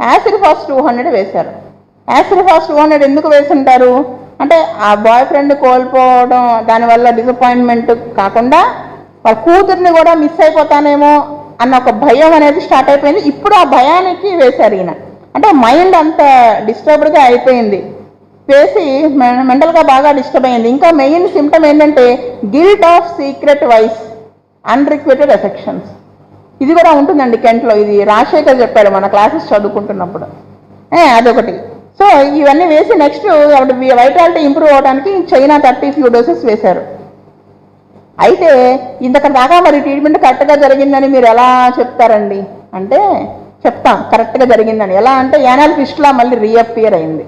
యాసిరిఫాస్ 200 వేశారు. యాసిరిఫాస్ 200 ఎందుకు వేసుంటారు అంటే ఆ బాయ్ ఫ్రెండ్ కోల్పోవడం, దానివల్ల డిసప్పాయింట్మెంట్ కాకుండా వాళ్ళ కూతుర్ని కూడా మిస్ అయిపోతానేమో అన్న ఒక భయం అనేది స్టార్ట్ అయిపోయింది. ఇప్పుడు ఆ భయానికి వేశారు ఈయన. అంటే మైండ్ అంత డిస్టర్బ్డ్గా అయిపోయింది, వేసి మెంటల్గా బాగా డిస్టర్బ్ అయింది. ఇంకా మెయిన్ సిమ్టమ్ ఏంటంటే guilt of secret vice, unrequited affections, ఇది కూడా ఉంటుందండి కెంట్లో. ఇది రాజశేఖర్ చెప్పారు మన క్లాసెస్ చదువుకుంటున్నప్పుడు. అదొకటి. సో ఇవన్నీ వేసి నెక్స్ట్ వైటాలిటీ ఇంప్రూవ్ అవడానికి చైనా 30 few doses వేశారు. అయితే ఇంతకటి దాకా మరి ట్రీట్మెంట్ కరెక్ట్గా జరిగిందని మీరు ఎలా చెప్తారండి అంటే చెప్తాం, కరెక్ట్గా జరిగిందని. ఎలా అంటే యానల్ ఫిస్టులా మళ్ళీ రీఅపియర్ అయింది,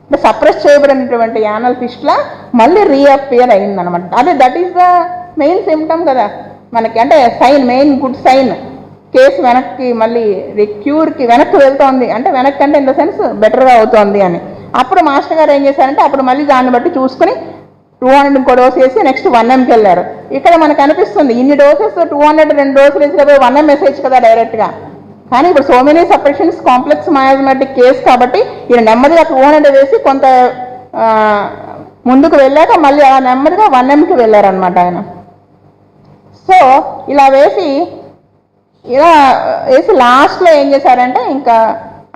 అంటే సప్రెస్ చేయబడినటువంటి యానల్ ఫిస్టులా మళ్ళీ రీఅపియర్ అయిందనమాట. అదే that is the main symptom కదా మనకి, అంటే sign, main good sign. Case వెనక్కి మళ్ళీ క్యూర్కి వెనక్కి వెళ్తోంది, అంటే వెనక్కి అంటే ఇన్ ద సెన్స్ బెటర్గా అవుతోంది అని. అప్పుడు మాస్టర్ గారు ఏం చేశారంటే అప్పుడు మళ్ళీ దాన్ని బట్టి చూసుకుని 200 ఇంకో డోస్ వేసి నెక్స్ట్ 1mకి వెళ్ళారు. ఇక్కడ మనకు అనిపిస్తుంది ఇన్ని డోసెస్ 200 2 డోసులు వేసి 1m మెసేజ్ కదా డైరెక్ట్గా. కానీ ఇప్పుడు so many separations, complex miasmatic case కాబట్టి ఈయన నెమ్మదిగా 200 వేసి కొంత ముందుకు వెళ్ళాక మళ్ళీ అలా నెమ్మదిగా 1mకి వెళ్ళారనమాట ఆయన. సో ఇలా వేసి లాస్ట్లో ఏం చేశారంటే ఇంకా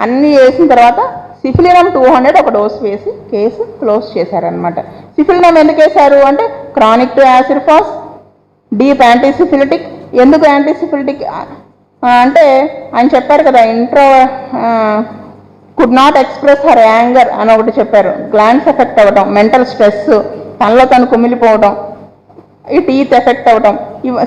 అన్నీ వేసిన తర్వాత సిఫిలినం 200 ఒక డోస్ వేసి కేసు క్లోజ్ చేశారనమాట. సిఫిలినం ఎందుకు వేశారు అంటే క్రానిక్ టు యాసిరిఫాస్, డీప్ యాంటీసిఫిలిటిక్. ఎందుకు యాంటీసిఫిలిటిక్ అంటే ఆయన చెప్పారు కదా, could not express her anger అని ఒకటి చెప్పారు. గ్లాండ్స్ ఎఫెక్ట్ అవ్వటం, మెంటల్ స్ట్రెస్, తనలో తను కుమిలిపోవటం, ఈ టీత్ ఎఫెక్ట్ అవ్వటం,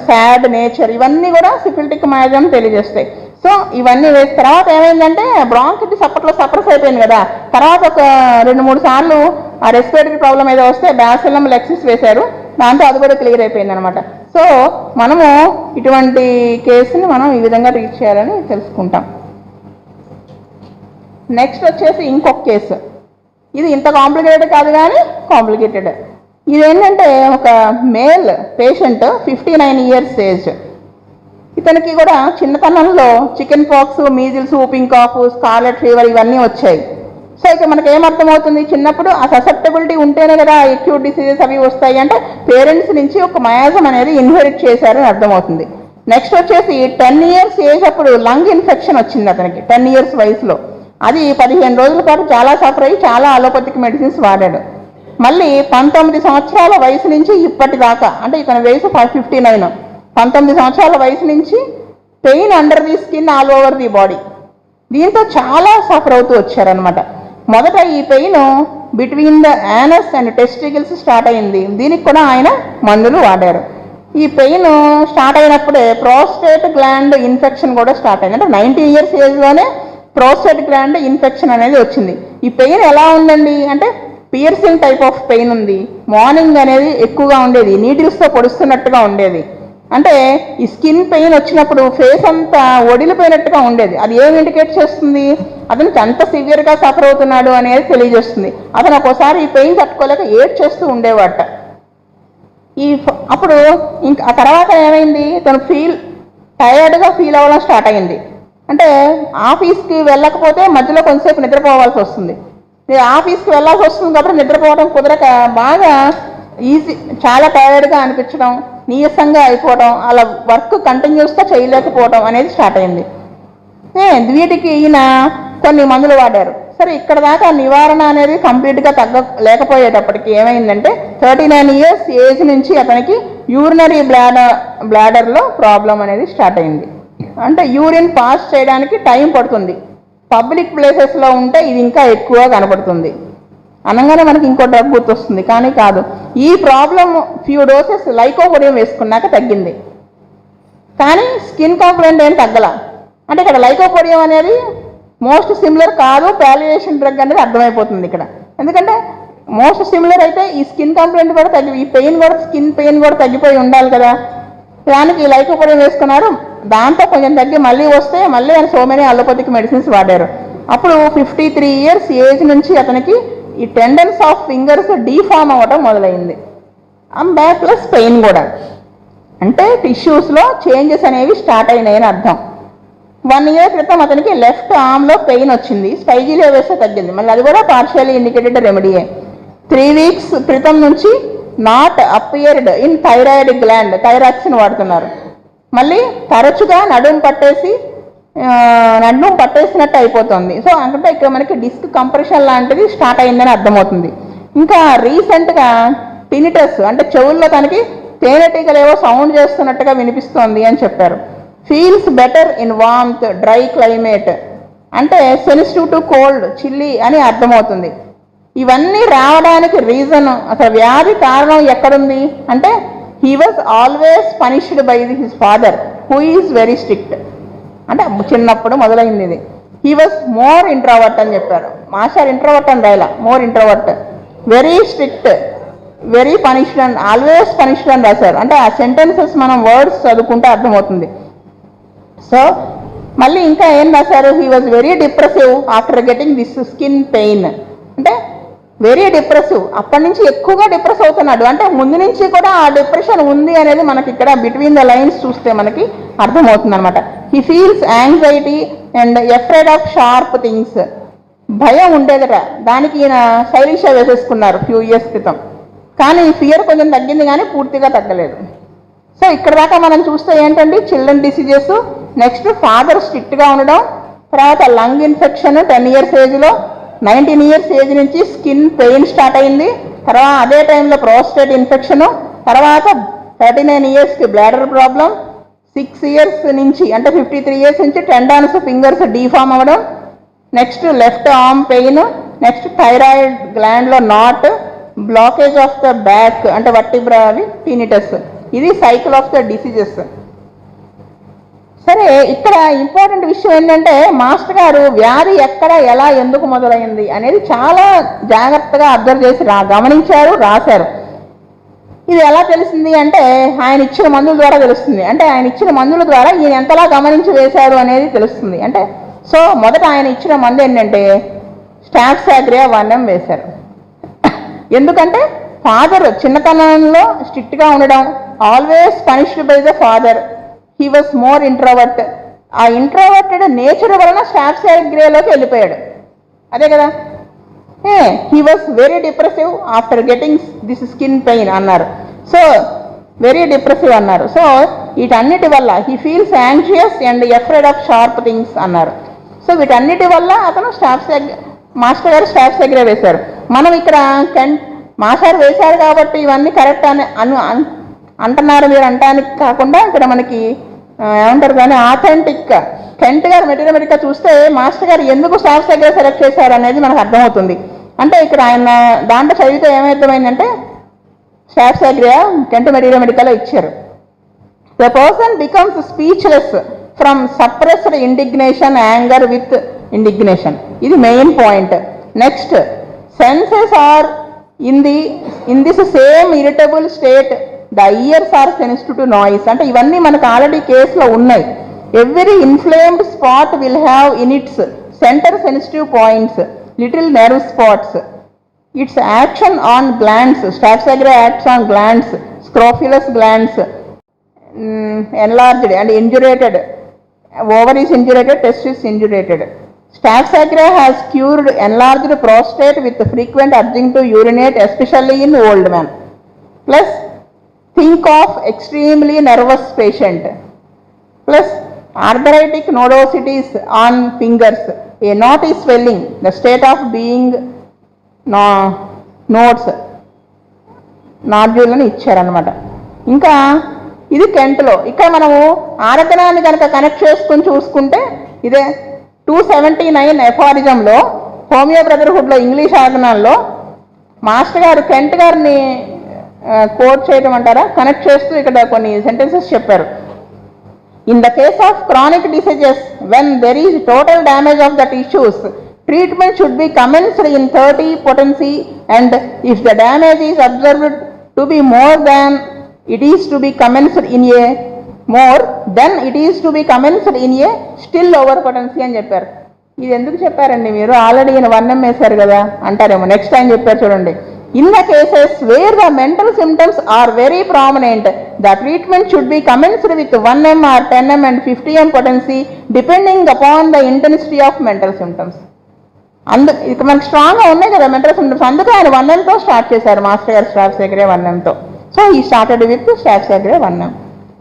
సాడ్ నేచర్, ఇవన్నీ కూడా సిఫిలిటిక్ మయాజం తెలియజేస్తాయి. సో ఇవన్నీ వేసిన తర్వాత ఏమైందంటే బ్రాంకిటిస్ అప్పట్లో సప్రెస్ అయిపోయింది కదా. తర్వాత ఒక 2-3 సార్లు ఆ రెస్పిరేటరీ ప్రాబ్లం ఏదో వస్తే బ్యాసిలం లెక్సిస్ వేశారు, దాంతో అది కూడా క్లియర్ అయిపోయింది అనమాట. సో మనము ఇటువంటి కేసుని మనం ఈ విధంగా ట్రీట్ చేయాలని తెలుసుకుంటాం. నెక్స్ట్ వచ్చేసి ఇంకొక కేసు, ఇది ఇంత కాంప్లికేటెడ్ కాదు కానీ కాంప్లికేటెడ్. ఇదేంటంటే ఒక మేల్ పేషెంట్ 59 years ఏజ్. ఇతనికి కూడా చిన్నతనంలో chicken pox, measles, whooping cough, scarlet fever ఇవన్నీ వచ్చాయి. సో ఇక మనకి ఏమర్థమవుతుంది, చిన్నప్పుడు ఆ ససెప్టబిలిటీ ఉంటేనే కదా అక్యూట్ డిసీజెస్ అవి వస్తాయి. అంటే పేరెంట్స్ నుంచి ఒక మయాజం అనేది ఇన్హెరిట్ చేశారని అర్థమవుతుంది. నెక్స్ట్ వచ్చేసి 10 years ఏజ్ అప్పుడు లంగ్ ఇన్ఫెక్షన్ వచ్చింది అతనికి 10 years వయసులో. అది 15 రోజుల పాటు చాలా సఫర్ అయ్యి చాలా అలోపతిక్ మెడిసిన్స్ వాడాడు. మళ్ళీ 19 సంవత్సరాల వయసు నుంచి ఇప్పటిదాకా, అంటే ఇతని వయసు 59, 19 సంవత్సరాల వయసు నుంచి pain under the skin all over the body. దీంతో చాలా సఫర్ అవుతూ వచ్చారనమాట. మొదట ఈ pain between the anus and testicles start అయింది. దీనికి కూడా ఆయన మందులు వాడారు. ఈ పెయిన్ స్టార్ట్ అయినప్పుడే ప్రోస్టేట్ గ్లాండ్ ఇన్ఫెక్షన్ కూడా స్టార్ట్ అయింది. అంటే 90 ఇయర్స్ ఏజ్లోనే ప్రోస్టేట్ గ్లాండ్ ఇన్ఫెక్షన్ అనేది వచ్చింది. ఈ పెయిన్ ఎలా ఉందండి అంటే పియర్సింగ్ టైప్ ఆఫ్ పెయిన్ ఉంది. మార్నింగ్ అనేది ఎక్కువగా ఉండేది, నీడిల్స్తో పొడుస్తున్నట్టుగా ఉండేది. అంటే ఈ స్కిన్ పెయిన్ వచ్చినప్పుడు ఫేస్ అంతా ఒడిలిపోయినట్టుగా ఉండేది. అది ఏం ఇండికేట్ చేస్తుంది? అతనికి ఎంత సివియర్గా సఫర్ అవుతున్నాడు అనేది తెలియజేస్తుంది. అతను ఒక్కోసారి ఈ పెయిన్ తట్టుకోలేక ఏడ్ చేస్తూ ఉండేవాట. అప్పుడు ఇంకా ఆ తర్వాత ఏమైంది, తను టయర్డ్గా ఫీల్ అవ్వడం స్టార్ట్ అయింది. అంటే ఆఫీస్కి వెళ్ళకపోతే మధ్యలో కొంతసేపు నిద్రపోవాల్సి వస్తుంది. ఆఫీస్కి వెళ్ళాల్సి వస్తుంది కాబట్టి నిద్రపోవడం కుదరక బాగా చాలా టయర్డ్గా అనిపించడం, నీరసంగా అయిపోవడం, అలా వర్క్ కంటిన్యూస్గా చేయలేకపోవడం అనేది స్టార్ట్ అయింది. వీటికి ఈయన కొన్ని మందులు వాడారు. సరే, ఇక్కడ దాకా నివారణ అనేది కంప్లీట్గా లేకపోయేటప్పటికి ఏమైందంటే 39 ఇయర్స్ ఏజ్ నుంచి అతనికి యూరినరీ బ్లాడర్లో ప్రాబ్లం అనేది స్టార్ట్ అయింది. అంటే యూరిన్ పాస్ చేయడానికి టైం పడుతుంది. పబ్లిక్ ప్లేసెస్లో ఉంటే ఇది ఇంకా ఎక్కువ కనపడుతుంది. అనగానే మనకి ఇంకో డ్రగ్ గుర్తొస్తుంది, కానీ కాదు. ఈ ప్రాబ్లం ఫ్యూ డోసెస్ లైకోపోడియం వేసుకున్నాక తగ్గింది, కానీ స్కిన్ కంప్లైంట్ ఏం తగ్గల. అంటే ఇక్కడ లైకోపోడియం అనేది మోస్ట్ సిమిలర్ కాదు, పాలియేషన్ డ్రగ్ అనేది అర్థమైపోతుంది ఇక్కడ. ఎందుకంటే మోస్ట్ సిమిలర్ అయితే ఈ స్కిన్ కంప్లైంట్ కూడా ఈ పెయిన్ కూడా, స్కిన్ పెయిన్ కూడా తగ్గిపోయి ఉండాలి కదా. దానికి లైకోపోడియం వేసుకున్నారు. దాంతో కొంచెం తగ్గి మళ్ళీ వస్తే మళ్ళీ ఆయన సో మెనీ అలోపతిక్ మెడిసిన్స్ వాడారు. అప్పుడు 53 ఇయర్స్ ఏజ్ నుంచి అతనికి ఈ టెండన్స్ ఆఫ్ ఫింగర్స్ డీఫామ్ అవ్వడం మొదలైంది. ప్లస్ పెయిన్ కూడా, అంటే టిష్యూస్లో చేంజెస్ అనేవి స్టార్ట్ అయినాయని అర్థం. 1 ఇయర్ క్రితం అతనికి లెఫ్ట్ ఆర్మ్లో పెయిన్ వచ్చింది. స్పైజీలో వేస్తే తగ్గింది. మళ్ళీ అది కూడా పార్షియల్లీ ఇండికేటెడ్ రెమెడీయే. 3 వీక్స్ క్రితం నుంచి not appeared in thyroid gland, thyroxine వాడుతున్నారు. మళ్ళీ తరచుగా నడుము పట్టేసినట్టు అయిపోతుంది. సో అంటే ఇక్కడ మనకి డిస్క్ కంప్రెషన్ లాంటిది స్టార్ట్ అయిందని అర్థమవుతుంది. ఇంకా రీసెంట్గా టినిటస్, అంటే చెవుల్లో తనకి తేనెటీగలేవో సౌండ్ చేస్తున్నట్టుగా వినిపిస్తోంది అని చెప్పారు. Feels better in warmth dry climate, అంటే సెన్సిటివ్ టు కోల్డ్, చిల్లీ అని అర్థమవుతుంది. ఇవన్నీ రావడానికి రీజన్, అసలు వ్యాధి కారణం ఎక్కడుంది అంటే he was always punished by his father who is very strict. అంటే చిన్నప్పుడు మొదలైంది ఇది. హీ వాజ్ మోర్ ఇంట్రోవర్ట్ అని చెప్పారు. మాస్టర్ ఇంట్రోవర్ట్ అని రాయలా, more introvert, very strict, very punished and always punished అని రాశారు. అంటే ఆ సెంటెన్సెస్ మనం వర్డ్స్ చదువుకుంటే అర్థమవుతుంది. సో మళ్ళీ ఇంకా ఏం రాశారు, he was very depressive after getting this skin pain. అంటే వెరీ డిప్రెసివ్, అప్పటి నుంచి ఎక్కువగా డిప్రెస్ అవుతున్నాడు. అంటే ముందు నుంచి కూడా ఆ డిప్రెషన్ ఉంది అనేది మనకి ఇక్కడ బిట్వీన్ ద లైన్స్ చూస్తే మనకి అర్థమవుతుంది అనమాట. He feels anxiety and afraid of sharp things, భయం ఉండేదట. దానికి ఈయన శైలిష వేసేసుకున్నారు ఫ్యూ ఇయర్స్ క్రితం. కానీ ఫియర్ కొంచెం తగ్గింది, కానీ పూర్తిగా తగ్గలేదు. సో ఇక్కడ దాకా మనం చూస్తే ఏంటండి, చిల్డ్రన్ డిసీజెస్, నెక్స్ట్ ఫాదర్ స్ట్రిక్ట్గా ఉండడం, తర్వాత లంగ్ ఇన్ఫెక్షన్ 10 ఇయర్స్ ఏజ్లో, 19 ఇయర్స్ ఏజ్ నుంచి స్కిన్ పెయిన్ స్టార్ట్ అయింది. తర్వాత అదే టైంలో ప్రోస్టేట్ ఇన్ఫెక్షను, తర్వాత 39 ఇయర్స్కి బ్లాడర్ ప్రాబ్లం, 6 ఇయర్స్ నుంచి అంటే 53 ఇయర్స్ నుంచి టెండాన్స్ ఫింగర్స్ డీఫామ్ అవ్వడం, next left arm pain, next thyroid గ్లాండ్లో knot, blockage of the back అంటే వర్టిబ్రా టినిటస్. ఇది సైకిల్ ఆఫ్ ద డిసీజెస్. సరే, ఇక్కడ ఇంపార్టెంట్ విషయం ఏంటంటే మాస్టర్ గారు వ్యాధి ఎక్కడ, ఎలా, ఎందుకు మొదలైంది అనేది చాలా జాగ్రత్తగా అబ్జర్వ్ చేసి గమనించారు, రాశారు. ఇది ఎలా తెలిసింది అంటే ఆయన ఇచ్చిన మందుల ద్వారా తెలుస్తుంది. అంటే ఆయన ఇచ్చిన మందుల ద్వారా ఈయన ఎంతలా గమనించి వేశారు అనేది తెలుస్తుంది. అంటే సో మొదట ఆయన ఇచ్చిన మందు ఏంటంటే స్టాఫ్సాగ్రియా 1 వేశారు. ఎందుకంటే ఫాదర్ చిన్నతనంలో స్ట్రిక్ట్గా ఉండడం, always punished by the father, he was more introvert. ఆ ఇంట్రోవర్టెడ్ నేచర్ వలన స్టాఫ్సాగ్రియాలోకి వెళ్ళిపోయాడు. అదే కదా, he was very depressive after getting this skin pain అన్నారు. సో వెరీ డిప్రెసివ్ అన్నారు. సో వీటన్నిటి వల్ల he feels anxious and afraid of sharp things అన్నారు. సో వీటన్నిటి వల్ల అతను మాస్టర్ గారు స్టాఫ్సాగ్రియా వేశారు. మనం ఇక్కడ మాస్టర్ వేశారు కాబట్టి ఇవన్నీ కరెక్ట్ అని అంటున్నారు మీరు అంటానికి కాకుండా ఇక్కడ మనకి ఏమంటారు కానీ ఆథెంటిక్ కెంట్ గారు మెటీరియల్గా చూస్తే మాస్టర్ గారు ఎందుకు స్టాఫ్ దగ్గర సెలెక్ట్ చేశారు అనేది మనకు అర్థమవుతుంది. అంటే ఇక్కడ ఆయన దాంట్లో చదివితే ఏమర్థమైందంటే స్టాఫ్ దగ్గర కెంట్ మెటీరియల్ ఇచ్చారు. The person becomes speechless from suppressed indignation, anger with indignation. ఇది main point. Next, senses are in this same irritable state, the ears are sensitive to noise. అంటే ఇవన్నీ మనకు ఆల్రెడీ కేసులో ఉన్నాయి. Every inflamed spot will have in its centre sensitive points, little nerve spots. Its action on glands, staphylococcus acts on glands, scrofulous glands enlarged and indurated, over is indurated, testis indurated. Staphylococci has cured enlarged prostate with frequent urging to urinate, especially in old men. Plus, think of extremely nervous patient. Plus, arthritic nodosities on fingers, a knot is swelling, the state of being nodes, nodule అని ఇచ్చారనమాట. ఇంకా ఇది కెంట్లో. ఇక్కడ మనము ఆరకణాన్ని కనుక connect చేసుకుని చూసుకుంటే ఇదే 279 ఎఫారిజంలో హోమియో బ్రదర్హుడ్లో ఇంగ్లీష్ ఆర్గనాల్లో మాస్టర్ గారు కెంట్ గారిని కోట్ చేయడం అంటారా, కనెక్ట్ చేస్తూ ఇక్కడ కొన్ని సెంటెన్సెస్ చెప్పారు. In the case of chronic diseases when there is total damage of the tissues, treatment should be commenced in 30 potency, and if the damage is observed to be more than it is to be commenced in a more, then it is to be commenced in a still over potency అని చెప్పారు. ఇది ఎందుకు చెప్పారండి మీరు, already ఈయన 1M వేశారు కదా అంటారేమో. నెక్స్ట్ టైం చెప్పారు చూడండి. In the cases where the mental symptoms are very prominent, the treatment should be commenced with 1M or 10M and 50M potency depending upon the intensity of mental symptoms. ఇక మనకు స్ట్రాంగ్గా ఉన్నాయి కదా mental symptoms, అందుకే ఆయన 1Mతో start చేశారు master గారు స్టాఫిలోకోకస్ 1Mతో. So he started with staphylococcus 1M.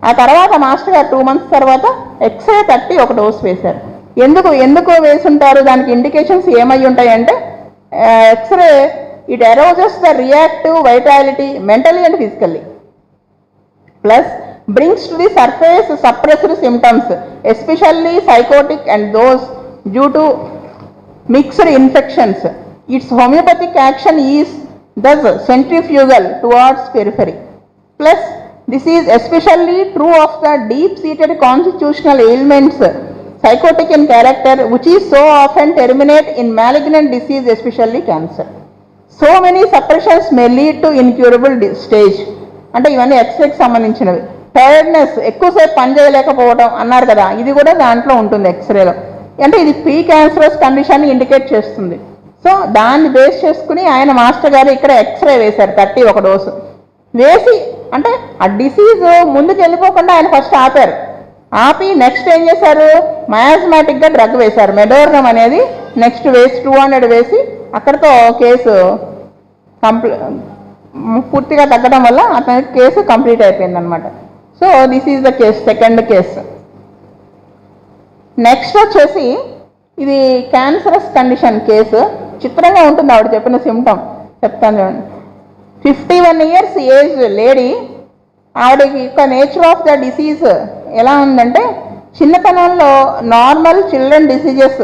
ఆ తర్వాత మాస్టర్ గారు 2 months తర్వాత ఎక్స్రే 30 ఒక డోస్ వేశారు. ఎందుకు వేసుంటారు, దానికి ఇండికేషన్స్ ఏమై ఉంటాయంటే x-ray it arouses the reactive vitality mentally and physically, plus brings to the surface suppressed symptoms, especially psychotic and those due to mixed infections. Its homeopathic action is thus centrifugal towards periphery. Plus, this is especially true of the deep-seated constitutional ailments, psychotic in character, which is so often terminate in malignant disease, especially cancer. So many suppressions may lead to incurable stage. అంటే ఇవన్నీ ఎక్స్రేకి సంబంధించినవి. Tiredness, ఎక్కువసేపు పని చేయలేకపోవడం అన్నారు కదా, ఇది కూడా దాంట్లో ఉంటుంది ఎక్స్రేలో. అంటే ఇది ప్రీ క్యాన్సరస్ కండిషన్ ఇండికేట్ చేస్తుంది. సో దాన్ని బేస్ చేసుకుని ఆయన మాస్టర్ గారు ఇక్కడ ఎక్స్రే వేశారు 30 ఒక డోసు వేసి. అంటే ఆ డిసీజ్ ముందుకు వెళ్ళిపోకుండా ఆయన ఫస్ట్ ఆపి నెక్స్ట్ ఏం చేశారు, మయాజ్మాటిక్గా డ్రగ్ వేశారు, మెడోర్నం అనేది నెక్స్ట్ వేసి 200 వేసి అక్కడితో కేసు పూర్తిగా తగ్గడం వల్ల అతని కేసు కంప్లీట్ అయిపోయింది అనమాట. So this is the case, second case. Next వచ్చేసి ఇది క్యాన్సరస్ కండిషన్ కేసు. చిత్రంగా ఉంటుంది ఆవిడ చెప్పిన సిమ్టమ్, చెప్తాను చూడండి. 51 years ఏజ్ లేడీ. ఆవిడకి యొక్క నేచర్ ఆఫ్ ద డిసీజ్ ఎలా ఉందంటే, చిన్నతనంలో నార్మల్ చిల్డ్రన్ డిసీజెస్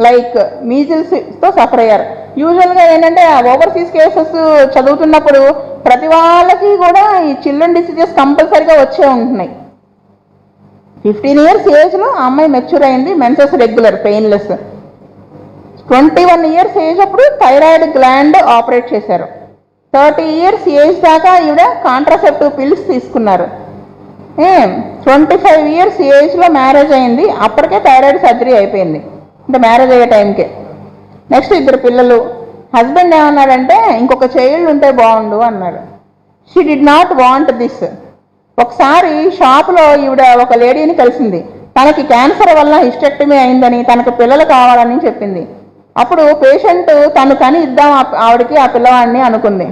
లైక్ మీజిల్స్తో సఫర్ అయ్యారు. యూజువల్గా ఏంటంటే ఓవర్సీస్ కేసెస్ చదువుతున్నప్పుడు ప్రతి వాళ్ళకి కూడా ఈ చిల్డ్రన్ డిసీజెస్ కంపల్సరీగా వచ్చే ఉంటున్నాయి. 15 years ఏజ్లో ఆ అమ్మాయి మెచ్యూర్ అయింది, menses regular, painless. 21 years age అప్పుడు థైరాయిడ్ గ్లాండ్ ఆపరేట్ చేశారు. 30 years ఏజ్ దాకా ఈవిడ కాంట్రాసెప్టివ్ పిల్స్ తీసుకున్నారు. 25 years ఏజ్లో మ్యారేజ్ అయింది, అప్పటికే థైరాయిడ్ సర్జరీ అయిపోయింది, అంటే మ్యారేజ్ అయ్యే టైంకే. నెక్స్ట్ 2 పిల్లలు. హస్బెండ్ ఏమన్నాడంటే ఇంకొక చైల్డ్ ఉంటే బాగుండు అన్నాడు. She did not want this. ఒకసారి షాప్లో ఈవిడ ఒక లేడీని కలిసింది, తనకి క్యాన్సర్ వల్ల హిస్టెక్టమీ అయిందని, తనకు పిల్లలు కావాలని చెప్పింది. అప్పుడు పేషెంట్ తను కని ఇద్దాం ఆవిడకి ఆ పిల్లవాడిని అనుకుంది.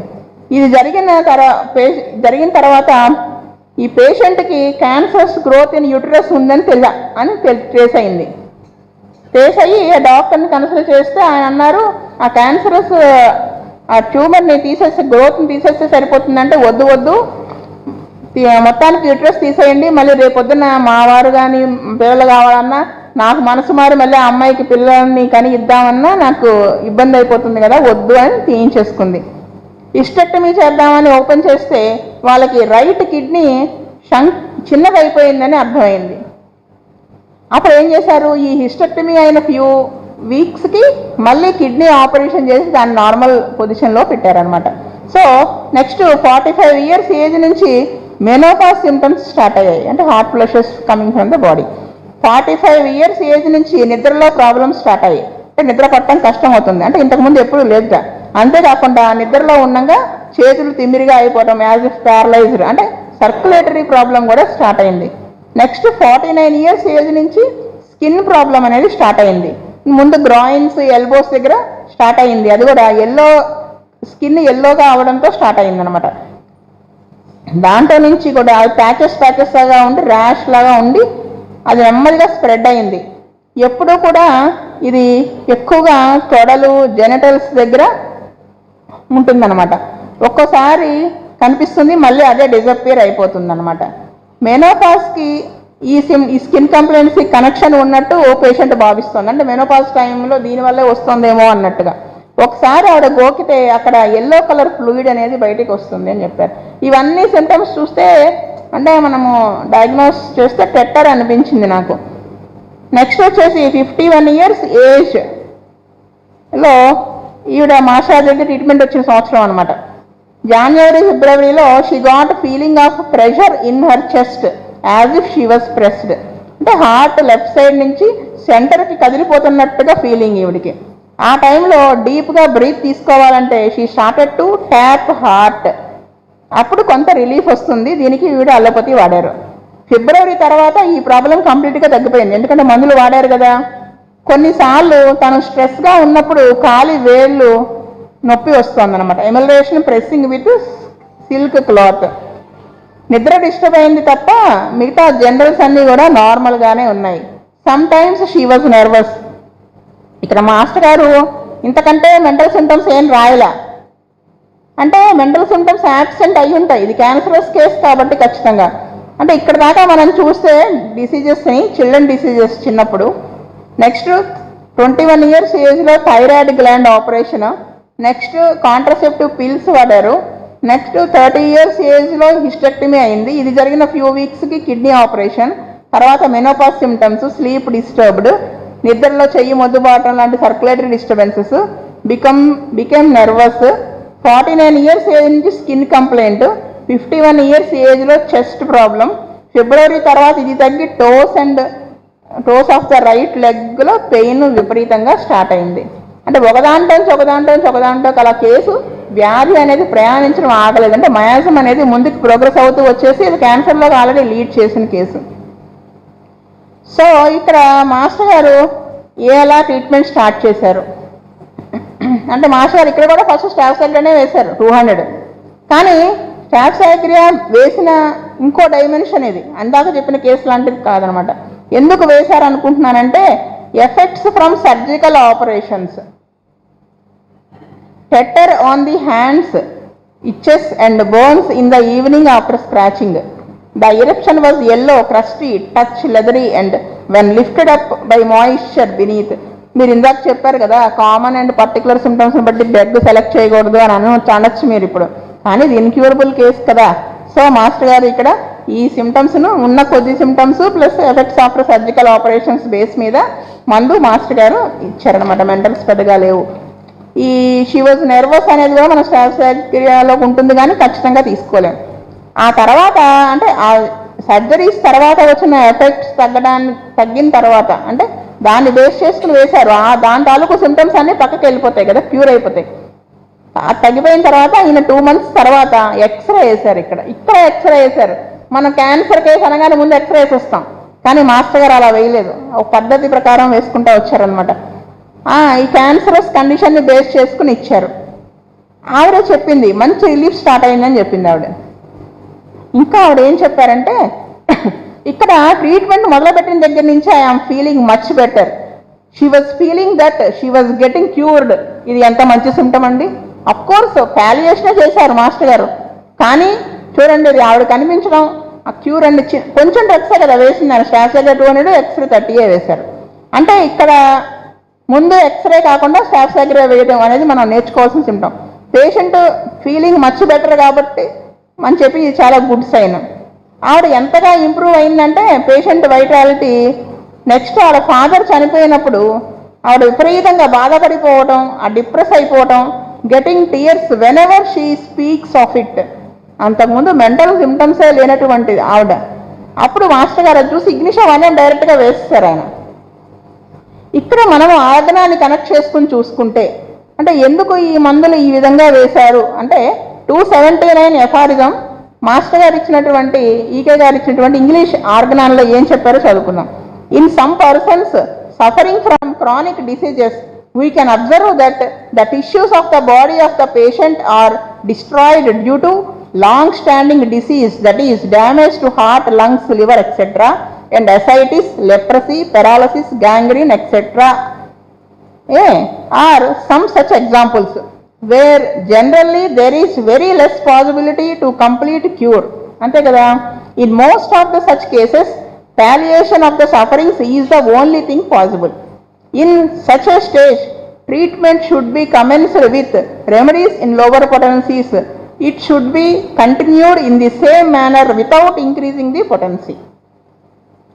ఇది జరిగిన తర్వాత ఈ పేషెంట్కి క్యాన్సరస్ గ్రోత్ ఇన్ యూటరస్ ఉందని ట్రేస్ అయింది. ట్రేస్ అయ్యి డాక్టర్ని కన్సల్ట్ చేస్తే ఆయన అన్నారు, ఆ క్యాన్సరస్ ఆ ట్యూమర్ని తీసేస్తే, గ్రోత్ని తీసేస్తే సరిపోతుందంటే వద్దు వద్దు, మొత్తానికి యూట్రస్ తీసేయండి, మళ్ళీ రేపొద్దున మా వారు కానీ పిల్లలు కావాలన్నా, నాకు మనసు మారి మళ్ళీ ఆ అమ్మాయికి పిల్లల్ని కానీ ఇద్దామన్నా నాకు ఇబ్బంది అయిపోతుంది కదా, వద్దు అని తీయించేసుకుంది. హిస్టెక్టమీ చేద్దామని ఓపెన్ చేస్తే వాళ్ళకి రైట్ కిడ్నీ చిన్నగా అయిపోయిందని అర్థమైంది. అప్పుడు ఏం చేశారు, ఈ హిస్టెక్టమీ అయిన ఫ్యూ వీక్స్కి మళ్ళీ కిడ్నీ ఆపరేషన్ చేసి దాన్ని నార్మల్ పొజిషన్లో పెట్టారనమాట. సో నెక్స్ట్ 45 years ఏజ్ నుంచి మెనోపాజ్ సిమ్టమ్స్ స్టార్ట్ అయ్యాయి, అంటే heart flushes coming from the body. 45 years age నుంచి నిద్రలో ప్రాబ్లమ్స్ స్టార్ట్ అయ్యాయి, అంటే నిద్ర పట్టడం కష్టం అవుతుంది, అంటే ఇంతకుముందు ఎప్పుడు లేదుగా. అంతేకాకుండా నిద్రలో ఉండగా చేతులు తిమ్మిరిగా అయిపోవడం, యాజ్ ఇఫ్ ప్యారలైజ్డ్, అంటే సర్క్యులేటరీ ప్రాబ్లం కూడా స్టార్ట్ అయింది. నెక్స్ట్ 49 years ఏజ్ నుంచి స్కిన్ ప్రాబ్లం అనేది స్టార్ట్ అయింది. ముందు గ్రాయిన్స్, ఎల్బోస్ దగ్గర స్టార్ట్ అయింది, అది కూడా స్కిన్ ఎల్లోగా అవడంతో స్టార్ట్ అయింది అనమాట. దాంట్లో నుంచి కూడా అది ప్యాచెస్ లాగా ఉండి, ర్యాష్ లాగా ఉండి, అది నెమ్మదిగా స్ప్రెడ్ అయింది. ఎప్పుడూ కూడా ఇది ఎక్కువగా తొడలు, జెనిటల్స్ దగ్గర ఉంటుందన్నమాట. ఒక్కోసారి కనిపిస్తుంది, మళ్ళీ అదే డిజపియర్ అయిపోతుంది అనమాట. మెనోపాజ్కి ఈ స్కిన్ కంప్లైంట్స్కి కనెక్షన్ ఉన్నట్టు ఓ పేషెంట్ భావిస్తుంది, అంటే మెనోపాజ్ టైంలో దీనివల్లే వస్తుందేమో అన్నట్టుగా. ఒకసారి ఆవిడ గోకితే అక్కడ ఎల్లో కలర్ ఫ్లూయిడ్ అనేది బయటికి వస్తుంది అని చెప్పారు. ఇవన్నీ సింటమ్స్ చూస్తే, అంటే మనము డయాగ్నోస్ చేస్తే టెట్టర్ అనిపించింది నాకు. నెక్స్ట్ వచ్చేసి 51 years ఏజ్లో ఈవిడ మాషా దగ్గర ట్రీట్మెంట్ వచ్చిన సంవత్సరం అనమాట. January, Februaryలో she got feeling of pressure in her chest as if she was pressed, అంటే హార్ట్ లెఫ్ట్ సైడ్ నుంచి సెంటర్కి కదిలిపోతున్నట్టుగా ఫీలింగ్ ఈవిడికి. ఆ టైంలో డీప్గా బ్రీత్ తీసుకోవాలంటే she started to tap heart, అప్పుడు కొంత రిలీఫ్ వస్తుంది. దీనికి ఈవిడ అలోపతి వాడారు. ఫిబ్రవరి తర్వాత ఈ ప్రాబ్లం కంప్లీట్గా తగ్గిపోయింది, ఎందుకంటే మందులు వాడారు కదా. కొన్నిసార్లు తను స్ట్రెస్గా ఉన్నప్పుడు కాలి వేళ్ళు నొప్పి వస్తుందన్నమాట, ఎమల్రేషన్ ప్రెస్సింగ్ విత్ సిల్క్ క్లాత్. నిద్ర డిస్టర్బ్ అయింది తప్ప మిగతా జనరల్స్ అన్నీ కూడా నార్మల్గానే ఉన్నాయి. Some times she was nervous. ఇక్కడ మాస్టర్ గారు ఇంతకంటే మెంటల్ సింటమ్స్ ఏం రాయలా, అంటే మెంటల్ సింటమ్స్ యాబ్సెంట్ అయి ఉంటాయి, ఇది క్యాన్సరస్ కేసు కాబట్టి ఖచ్చితంగా. అంటే ఇక్కడ దాకా మనం చూస్తే డిసీజెస్ని, చిల్డ్రన్ డిసీజెస్ చిన్నప్పుడు. నెక్స్ట్ 21 years ఏజ్లో thyroid gland operation, next contraceptive pills వాడారు. నెక్స్ట్ 30 years ఏజ్లో హిస్టెక్టమీ అయింది, ఇది జరిగిన ఫ్యూ వీక్స్కి కిడ్నీ ఆపరేషన్. తర్వాత మెనోపాజ్ సిమ్టమ్స్, స్లీప్ డిస్టర్బ్డ్, నిద్రలో చెయ్యి మొద్దుబాటం లాంటి circulatory disturbances, became nervous. 49 years age నుంచి స్కిన్ కంప్లైంట్, 51 years ఏజ్లో చెస్ట్ ప్రాబ్లం. ఫిబ్రవరి తర్వాత ఇది తగ్గి టోస్ ఆఫ్ ద రైట్ లెగ్లో పెయిన్ విపరీతంగా స్టార్ట్ అయింది. అంటే ఒకదాంట్లో అలా కేసు వ్యాధి అనేది ప్రయాణించడం ఆగలేదు, అంటే మయాజం అనేది ముందుకు ప్రోగ్రెస్ అవుతూ వచ్చేసి ఇది క్యాన్సర్లోకి ఆల్రెడీ లీడ్ చేసిన కేసు. సో ఇక్కడ మాస్టర్ గారు ఎలా ట్రీట్మెంట్ స్టార్ట్ చేశారు అంటే, మాస్టర్ గారు ఇక్కడ కూడా ఫస్ట్ స్టాఫ్సైక్లియానే వేశారు 200, కానీ స్టాఫ్సైక్లియా వేసిన ఇంకో డైమెన్షన్ ఇది, అందాక చెప్పిన కేసు లాంటిది కాదనమాట. ఎందుకు వేశారు అనుకుంటున్నానంటే, effects from surgical operations, tetter on the hands, itches and bones in the evening after scratching. The eruption was yellow, crusty, touch leathery and when lifted up by moisture beneath. మీరు ఇందాక చెప్పారు కదా, common and particular సిమ్టమ్స్ని బట్టి bed select చేయకూడదు అని అనొచ్చు మీరు ఇప్పుడు, కానీ ఇది ఇన్క్యూరబుల్ కేసు కదా. సో మాస్టర్ గారు ఇక్కడ ఈ సిమ్టమ్స్ను ఉన్న కొద్ది symptoms plus effects after surgical operations base మీద మందు మాస్టర్ గారు ఇచ్చారనమాట. మెంటల్స్ పెద్దగా లేవు. ఈ షీ వాజ్ నర్వస్ అనేది కూడా మన స్టాఫ్సైక్లియాలో ఉంటుంది, కానీ ఖచ్చితంగా తీసుకోలేము. ఆ తర్వాత అంటే ఆ సర్జరీస్ తర్వాత వచ్చిన ఎఫెక్ట్స్ తగ్గిన తర్వాత, అంటే దాన్ని బేస్ చేసుకుని వేశారు, దాని తాలూకు సిమ్టమ్స్ అన్నీ పక్కకి వెళ్ళిపోతాయి కదా, క్యూర్ అయిపోతాయి. తగ్గిపోయిన తర్వాత ఈయన 2 months తర్వాత ఎక్స్రే వేశారు. ఇక్కడ ఎక్స్రే వేశారు. మనం క్యాన్సర్ కేసు అనగానే ముందు ఎక్స్రే వేసేస్తాం, కానీ మాస్టర్ గారు అలా వేయలేదు, ఒక పద్ధతి ప్రకారం వేసుకుంటూ వచ్చారనమాట. ఈ క్యాన్సరస్ కండిషన్ని బేస్ చేసుకుని ఇచ్చారు. ఆవిడ చెప్పింది మంచి రిలీఫ్ స్టార్ట్ అయిందని చెప్పింది ఆవిడ. ఇంకా ఆవిడ ఏం చెప్పారంటే, ఇక్కడ ట్రీట్మెంట్ మొదలుపెట్టిన దగ్గర నుంచి I'm feeling much better. She was feeling that she was getting cured. ఇది ఎంత మంచి సిమ్టమ్ అండి. అఫ్కోర్స్ పాలియేషనే చేశారు మాస్టర్ గారు, కానీ చూడండి ఇది ఆవిడ కనిపించడం ఆ క్యూర్ అండి కొంచెం డ్రగ్సే కదా వేసింది, స్టాఫ్సేగా 200 ఎక్స్రే 30 వేశారు. అంటే ఇక్కడ ముందు ఎక్స్రే కాకుండా స్టాఫ్సేగా వేయడం అనేది మనం నేర్చుకోవాల్సిన symptom. Patient feeling much better కాబట్టి మనం చెప్పి ఇది చాలా గుడ్ సైన్. ఆవిడ ఎంతగా ఇంప్రూవ్ అయిందంటే పేషెంట్ వైటాలిటీ. నెక్స్ట్ ఆవిడ ఫాదర్ చనిపోయినప్పుడు ఆవిడ విపరీతంగా బాధపడిపోవటం, ఆ డిప్రెస్ అయిపోవటం, getting tears when ever she speaks of it. అంతకుముందు మెంటల్ సిమ్టమ్సే లేనటువంటిది ఆవిడ. అప్పుడు మాస్టర్ గారు చూసి ఇగ్నిషన్ అనేది డైరెక్ట్గా వేస్తారు ఆయన. ఇక్కడ మనం ఆర్గనాన్ని కనెక్ట్ చేసుకుని చూసుకుంటే అంటే ఎందుకు ఈ మందులు ఈ విధంగా వేశారు అంటే 279 ఎఫారిజం మాస్టర్ గారు ఇచ్చినటువంటి ఈకే గారు ఇచ్చినటువంటి ఇంగ్లీష్ ఆర్గనాన్లో ఏం చెప్పారో చదువుకుందాం. In some persons suffering from chronic diseases we can observe that the tissues of the body of the patient are destroyed due to long standing disease, that is damage to heart, lungs, liver, etc., and ascites, leprosy, paralysis, gangrene, etc. are some such examples where generally there is very less possibility to complete cure. Ante kada, in most of the such cases palliation of the sufferings is the only thing possible. In such a stage, treatment should be commenced with remedies in lower potencies. It should be continued in the same manner without increasing the potency.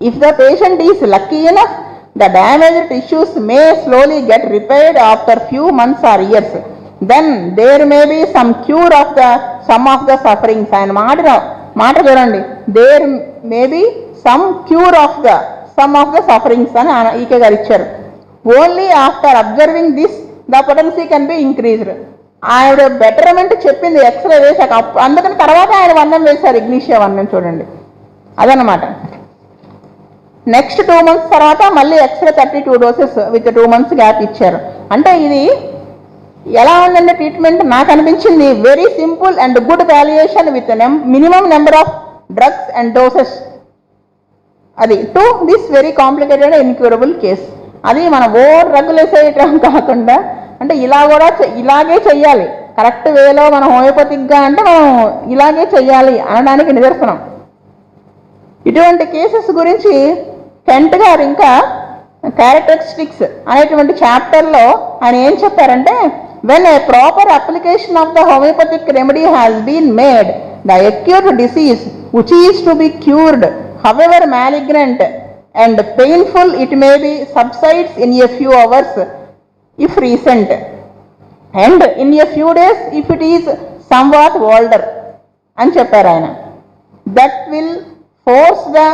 If the patient is lucky enough, the damaged tissues may slowly get repaired after few months or years. Then there may be some cure of some of the sufferings. And మాట చూడండి, there may be some cure of some of the sufferings అని ఈకే గారు ఇచ్చారు. Only after observing this the potency can be increased. ఆవిడ betterment చెప్పింది x ray వేశాక, అందుకని తర్వాత ఆయన వర్ణం వేశారు, ఇగ్నిషియా వర్ణం చూడండి అదనమాట. నెక్స్ట్ 2 months తర్వాత మళ్ళీ x-ray 32 doses with 2 months gap ఇచ్చారు. అంటే ఇది ఎలా ఉందంటే ట్రీట్మెంట్ నాకు అనిపించింది very simple and good valuation with minimum number of drugs and doses, అది to this very complicated incurable case. అది మన డ్రగ్గులు వేసేయటం కాకుండా అంటే ఇలా కూడా ఇలాగే చెయ్యాలి, కరెక్ట్ వేలో మనం హోమియోపతిక్గా అంటే మనం ఇలాగే చెయ్యాలి అనడానికి నిదర్శనం. ఇటువంటి కేసెస్ గురించి కెంట్ గారు ఇంకా క్యారెక్టరిస్టిక్స్ అనేటువంటి చాప్టర్లో ఆయన ఏం చెప్పారంటే, when a proper application of the homoeopathic remedy has been made, the acute disease which is to be cured however malignant and painful it may be subsides in a few hours if recent, and in a few days if it is somewhat older అని చెప్పారు ఆయన. That will force the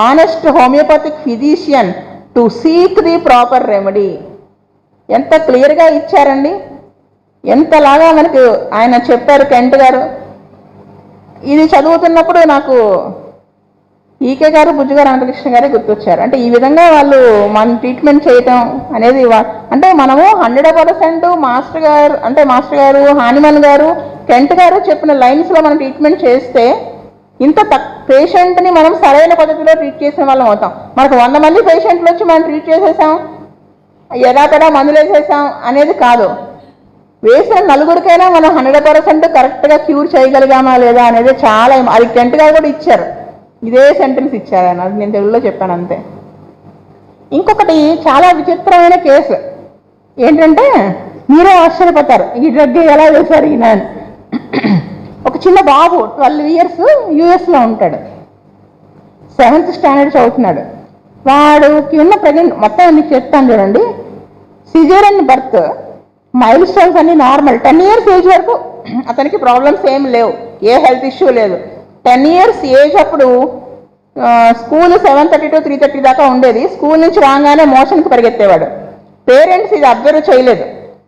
honest homeopathic physician to seek the proper remedy. ఎంత క్లియర్గా ఇచ్చారండి, ఎంతలాగా మనకు ఆయన చెప్పారు Kent గారు. ఇది చదువుతున్నప్పుడు నాకు ఈకే గారు, బుజ్జిగారు, అనంతకృష్ణ గారే గుర్తొచ్చారు. అంటే ఈ విధంగా వాళ్ళు మన ట్రీట్మెంట్ చేయటం అనేది అంటే మనము 100% మాస్టర్ గారు హానిమన్ గారు కెంట్ గారు చెప్పిన లైన్స్లో మనం ట్రీట్మెంట్ చేస్తే ఇంత పేషెంట్ని మనం సరైన పద్ధతిలో ట్రీట్ చేసిన వాళ్ళం అవుతాం. మనకు 100 మంది పేషెంట్లు వచ్చి మనం ట్రీట్ చేసేసాం, ఎడాపెడా మందులు వేసేసాం అనేది కాదు. వేసిన 4గురికైనా మనం 100% కరెక్ట్గా క్యూర్ చేయగలిగామా లేదా అనేది చాలా, అది కెంట్ గారు కూడా ఇచ్చారు, ఇదే సెంటెన్స్ ఇచ్చారు ఆయన, అది నేను తెలుగులో చెప్పాను అంతే. ఇంకొకటి చాలా విచిత్రమైన కేసు ఏంటంటే మీరే ఆశ్చర్యపోతారు, ఈ డ్రగ్ ఎలా వేశారు ఈయన. ఒక చిన్న బాబు 12 years యూఎస్లో ఉంటాడు, 7th standard చదువుతున్నాడు. వాడుకి ఉన్న ప్రెగ్నెంట్ మొత్తం మీకు చెప్తాను చూడండి. సిజేరియన్ బర్త్, మైల్ స్టోన్స్ అన్ని నార్మల్, 10 years ఏజ్ వరకు అతనికి ప్రాబ్లమ్స్ ఏం లేవు, ఏ హెల్త్ ఇష్యూ లేదు. 10 years ఏజ్ అప్పుడు స్కూల్ 7:30 to 3:30 దాకా ఉండేది. స్కూల్ నుంచి రాగానే మోషన్కి పరిగెత్తేవాడు. పేరెంట్స్ ఇది అబ్జర్వ్ చేయలేదు.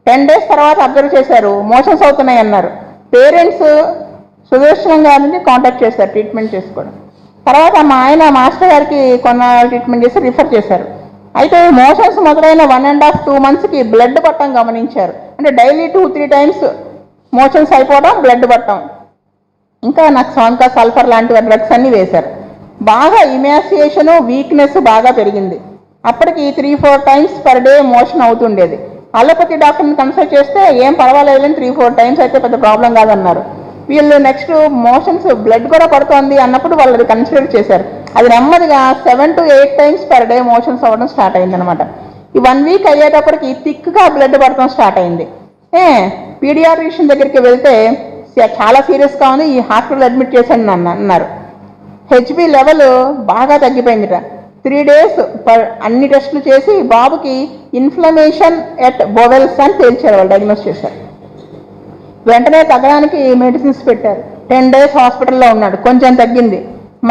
10 days తర్వాత అబ్జర్వ్ చేశారు, మోషన్స్ అవుతున్నాయి అన్నారు. పేరెంట్స్ సుదర్శనం గారిని కాంటాక్ట్ చేశారు ట్రీట్మెంట్ చేసుకోవడం. తర్వాత మా ఆయన మాస్టర్ గారికి కొన్న ట్రీట్మెంట్ చేసి రిఫర్ చేశారు. అయితే మోషన్స్ మొదలైన 1.5-2 monthsకి బ్లడ్ పట్టం గమనించారు. అంటే డైలీ 2-3 times మోషన్స్ అయిపోవడం, బ్లడ్ పట్టం, ఇంకా నాకు సల్ఫర్ లాంటి డ్రగ్స్ అన్నీ వేశారు. బాగా ఇమాసియేషను, వీక్నెస్ బాగా పెరిగింది. అప్పటికి 3-4 times per day మోషన్ అవుతుండేది. అలోపతి డాక్టర్ని కన్సల్ట్ చేస్తే ఏం పర్వాలేదని 3-4 టైమ్స్ అయితే పెద్ద ప్రాబ్లం కాదన్నారు. వీళ్ళు నెక్స్ట్ మోషన్స్ బ్లడ్ కూడా పడుతోంది అన్నప్పుడు వాళ్ళు అది కన్సిడర్ చేశారు. అది నెమ్మదిగా 7 to 8 times per day motions అవ్వడం స్టార్ట్ అయింది అనమాట. ఈ 1 week అయ్యేటప్పటికి థిక్గా బ్లడ్ పడటం స్టార్ట్ అయింది. పీడియాట్రిషియన్ దగ్గరికి వెళ్తే చాలా సీరియస్గా ఉంది, ఈ హాస్పిటల్ అడ్మిట్ చేశాను అన్నారు. హెచ్బి లెవెల్ బాగా తగ్గిపోయిందిట. 3 days అన్ని టెస్టులు చేసి బాబుకి ఇన్ఫ్లమేషన్ ఎట్ బోవెల్స్ అని తేల్చారు, వాళ్ళు డయాగ్నోస్ చేశారు. వెంటనే తగ్గడానికి మెడిసిన్స్ పెట్టారు. 10 days హాస్పిటల్లో ఉన్నాడు, కొంచెం తగ్గింది.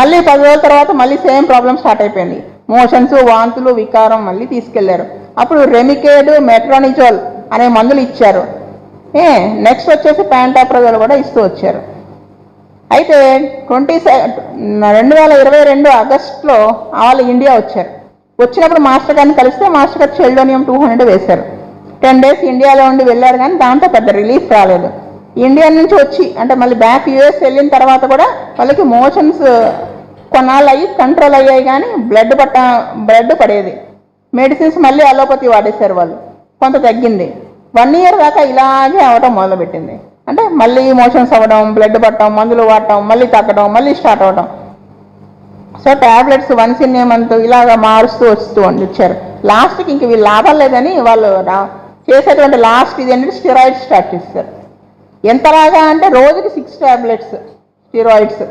మళ్ళీ 10 రోజుల తర్వాత మళ్ళీ సేమ్ ప్రాబ్లం స్టార్ట్ అయిపోయింది. మోషన్స్, వాంతులు, వికారం. మళ్ళీ తీసుకెళ్లారు. అప్పుడు రెమికేడ్, మెట్రానిజోల్ అనే మందులు ఇచ్చారు. నెక్స్ట్ వచ్చేసి ప్యాంటాప్రజోల్ కూడా ఇస్తూ వచ్చారు. అయితే 2022 ఆగస్టులో వాళ్ళు ఇండియా వచ్చారు. వచ్చినప్పుడు మాస్టర్ గారిని కలిస్తే మాస్టర్ గారు చెల్డోనియం 200 వేశారు. 10 days ఇండియాలో ఉండి వెళ్ళారు, కానీ దాంతో పెద్ద రిలీఫ్ రాలేదు. ఇండియా నుంచి వచ్చి అంటే మళ్ళీ బ్యాక్ యూఎస్ వెళ్ళిన తర్వాత కూడా వాళ్ళకి మోషన్స్ కొన్నాళ్ళు అయ్యి కంట్రోల్ అయ్యాయి, కానీ బ్లడ్ పడేది. మెడిసిన్స్ మళ్ళీ అలోపతి వాడేశారు వాళ్ళు, కొంత తగ్గింది. 1 year దాకా ఇలాగే అవటం మొదలుపెట్టింది. అంటే మళ్ళీ మోషన్స్ అవ్వడం, బ్లడ్ పట్టడం, మందులు వాడటం, మళ్ళీ తగ్గడం, మళ్ళీ స్టార్ట్ అవ్వడం. So tablets once in a month ఇలాగ మారుస్తూ వస్తూ వచ్చారు. లాస్ట్కి ఇంక వీళ్ళు లాభం లేదని వాళ్ళు చేసేటువంటి లాస్ట్ ఇదేంటంటే స్టెరాయిడ్స్ స్టార్ట్ చేస్తారు. ఎంతలాగా అంటే రోజుకి 6 tablets స్టెరాయిడ్స్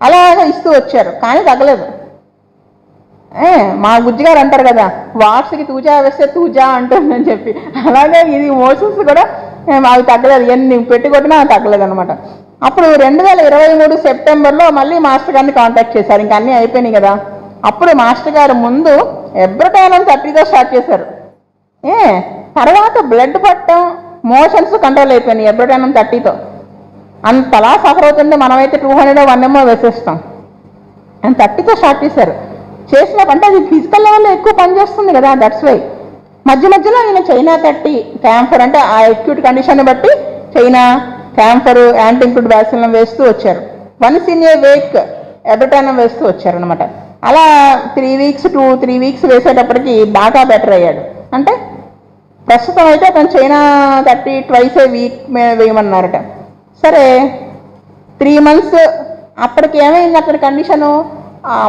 అలాగా ఇస్తూ వచ్చారు, కానీ తగ్గలేదు. మా బుజ్జిగారు అంటారు కదా, వాట్స్కి తూజా వేస్తే తూజా అంటుందని చెప్పి, అలాగే ఇది మోషన్స్ కూడా అవి తగ్గలేదు, ఎన్ని పెట్టుకొట్టినా తగ్గలేదు అనమాట. అప్పుడు 2023 సెప్టెంబర్లో మళ్ళీ మాస్టర్ గారిని కాంటాక్ట్ చేశారు. ఇంకా అన్నీ అయిపోయినాయి కదా. అప్పుడు మాస్టర్ గారు ముందు ఎబ్రటానం 30తో స్టార్ట్ చేశారు. తర్వాత బ్లడ్ పట్టడం, మోషన్స్ కంట్రోల్ అయిపోయినాయి ఎబ్రటానం 30తో. అంతలా సఫర్ అవుతుంటే మనమైతే 200 1 వేసేస్తాం. 30తో స్టార్ట్ చేశారు. చేసినప్పుడు అది ఫిజికల్ లెవెల్లో ఎక్కువ పనిచేస్తుంది కదా, దట్స్ వై. మధ్యలో ఈయన చైనా 30 క్యాంఫర్ అంటే ఆ అక్యూట్ కండిషన్ బట్టి చైనా క్యాంఫర్, యాంటీఇన్ఫ్లూడ్ వ్యాక్సిన్ వేస్తూ వచ్చారు. వన్స్ ఇన్ ఏ వీక్ ఎబ్రటానం వేస్తూ వచ్చారు అనమాట. అలా 3 weeks వేసేటప్పటికి బాగా బెటర్ అయ్యాడు. అంటే ప్రస్తుతం అయితే అతను చైనా 30 twice a week వేయమన్నారట. సరే 3 months అప్పటికి ఏమైంది అతని కండిషను,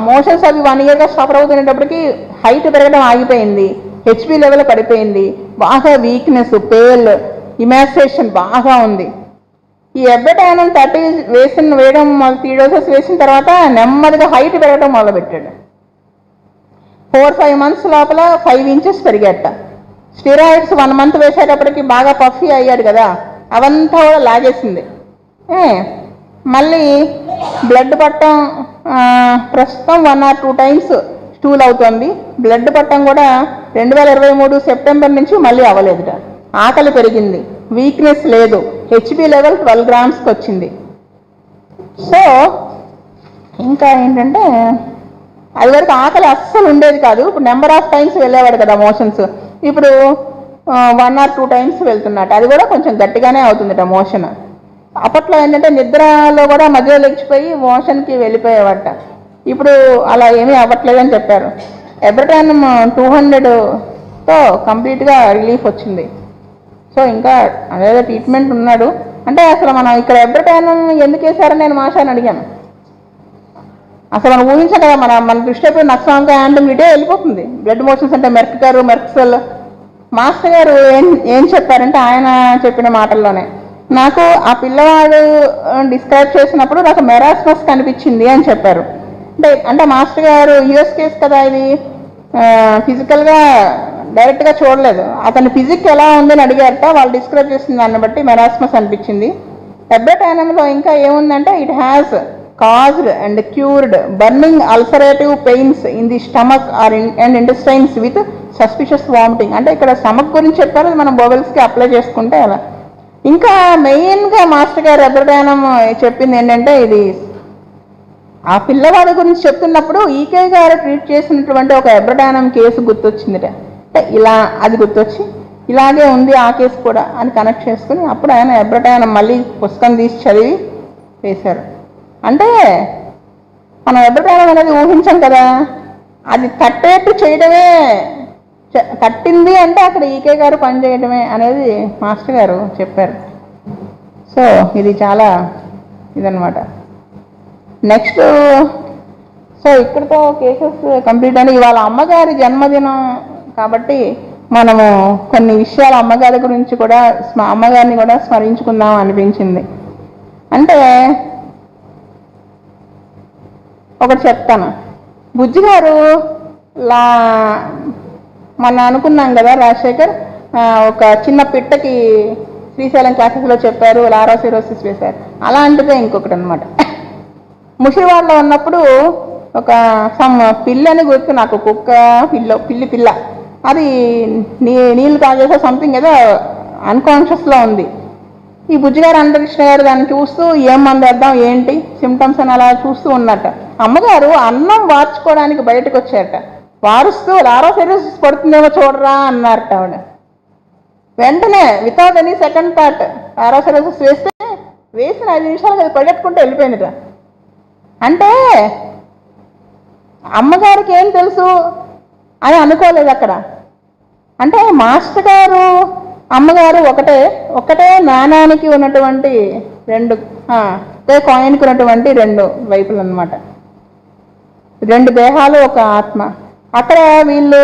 మోషన్స్ అవి 1 yearగా సఫర్ అవుతున్నప్పటికీ హైట్ పెరగడం ఆగిపోయింది, హెచ్బి లెవెల్ పడిపోయింది, బాగా వీక్నెస్, పేల్, ఇమాసేషన్ బాగా ఉంది. ఈ ఎబ్రటానం 30 వేయడం 3 doses వేసిన తర్వాత నెమ్మదిగా హైట్ పెరగడం మొదలుపెట్టాడు. 4-5 months లోపల 5 inches పెరిగేట. స్టెరాయిడ్స్ 1 month వేసేటప్పటికి బాగా పఫీ అయ్యాడు కదా, అవంతా కూడా లాగేసింది. మళ్ళీ బ్లడ్ పట్టడం ప్రస్తుతం 1 or 2 times స్టూల్ అవుతుంది. బ్లడ్ పట్టడం కూడా 2023 సెప్టెంబర్ నుంచి మళ్ళీ అవ్వలేదుట. ఆకలి పెరిగింది, వీక్నెస్ లేదు, హెచ్బి లెవెల్ 12 grams వచ్చింది. సో ఇంకా ఏంటంటే అది వరకు ఆకలి అస్సలు ఉండేది కాదు. ఇప్పుడు నెంబర్ ఆఫ్ టైమ్స్ వెళ్ళేవాడు కదా మోషన్స్, ఇప్పుడు 1 or 2 times వెళ్తున్నట్టు. అది కూడా కొంచెం గట్టిగానే అవుతుందిట మోషన్. అప్పట్లో ఏంటంటే నిద్రలో కూడా మధ్యలో లెగిచిపోయి మోషన్కి వెళ్ళిపోయేవాట. ఇప్పుడు అలా ఏమీ అవ్వట్లేదని చెప్పారు. ఎబ్రటానం 200తో కంప్లీట్గా రిలీఫ్ వచ్చింది. సో ఇంకా అదేదో ట్రీట్మెంట్ ఉన్నాడు. అంటే అసలు మనం ఇక్కడ ఎబ్రటానం ఎందుకు వేశారని నేను మాషాని అడిగాను. అసలు మనం ఊహించాం కదా, మన దృష్టి అయిపోయి నక్సాంగా యాంటమ్ ఇటే వెళ్ళిపోతుంది. బ్లడ్ మోషన్స్ అంటే మెర్క్సెల్. మాస్టర్ గారు ఏం చెప్పారంటే ఆయన చెప్పిన మాటల్లోనే, నాకు ఆ పిల్లవాడు డిస్క్రైబ్ చేసినప్పుడు నాకు మెరాస్మస్ కనిపించింది అని చెప్పారు. అంటే మాస్టర్ గారు యూఎస్ కేస్ కదా ఇది, ఫిజికల్గా డైరెక్ట్గా చూడలేదు. అతని ఫిజిక్ ఎలా ఉందని అడిగారట. వాళ్ళు డిస్క్రైబ్ చేసిన దాన్ని బట్టి మెరాస్మస్ అనిపించింది. ఎబ్రటానంలో ఇంకా ఏముందంటే it has caused and cured burning ulcerative pains in the stomach and intestines with suspicious vomiting. అంటే ఇక్కడ స్టమక్ గురించి చెప్పారు, మనం బోవెల్స్కి అప్లై చేసుకుంటే అలా. ఇంకా మెయిన్గా మాస్టర్ గారు ఎబ్రటానం చెప్పింది ఏంటంటే, ఇది ఆ పిల్లవాడి గురించి చెప్తున్నప్పుడు ఈకే గారు ట్రీట్ చేసినటువంటి ఒక ఎబ్రటానం కేసు గుర్తొచ్చిందిట. అంటే ఇలా అది గుర్తొచ్చి ఇలాగే ఉంది ఆ కేసు కూడా అని కనెక్ట్ చేసుకుని అప్పుడు ఆయన ఎబ్రటానం మళ్ళీ పుస్తకం తీసి చదివి వేశారు. అంటే మనం ఎబ్రటానం అనేది ఊహించాం కదా, అది తట్టేట్టు చేయడమే కట్టింది అంటే అక్కడ ఈకే గారు పనిచేయడమే అనేది మాస్టర్ గారు చెప్పారు. సో ఇది చాలా ఇదనమాట. నెక్స్ట్ సో ఇక్కడితో కేసెస్ కంప్లీట్ అని. ఇవాళ అమ్మగారి జన్మదినం కాబట్టి మనము కొన్ని విషయాలు అమ్మగారి గురించి కూడా అమ్మగారిని కూడా స్మరించుకుందాం అనిపించింది. అంటే ఒకటి చెప్తాను. బుజ్జి గారు మొన్న అనుకున్నాం కదా రాజశేఖర్ ఒక చిన్న పిట్టకి శ్రీశైలం క్లాసెస్లో చెప్పారు లారోసిరోసిస్ వేశారు. అలాంటిదే ఇంకొకటి అనమాట. ముషివాడలో ఉన్నప్పుడు ఒక పిల్లని గుర్తు నాకు, కుక్క పిల్ల అది నీళ్ళు తాగేసో సంథింగ్ ఏదో అన్కాన్షియస్లో ఉంది. ఈ బుజ్జిగారు అనంతకృష్ణ గారు దాన్ని చూస్తూ ఏం మంది వేద్దాం ఏంటి సిమ్టమ్స్ అని అలా చూస్తూ ఉన్నట్ట. అమ్మగారు అన్నం వార్చుకోవడానికి బయటకు వచ్చారట. వారుస్తూ లారోసిరోసిస్ పడుతుందేమో చూడరా అన్నారట ఆవిడ. వెంటనే వితౌట్ ఎనీ సెకండ్ థాట్ లారోసిరోసిస్ వేసిన 5 నిమిషాలకు అది పరిగెట్టుకుంటూ వెళ్ళిపోయిందిట. అంటే అమ్మగారికి ఏం తెలుసు అని అనుకోలేదు అక్కడ. అంటే మాస్టర్ గారు అమ్మగారు ఒకటే నాణానికి ఉన్నటువంటి ఒకే కాయిన్కి ఉన్నటువంటి 2 వైపులు అన్నమాట. 2 దేహాలు, ఒక ఆత్మ. అక్కడ వీళ్ళు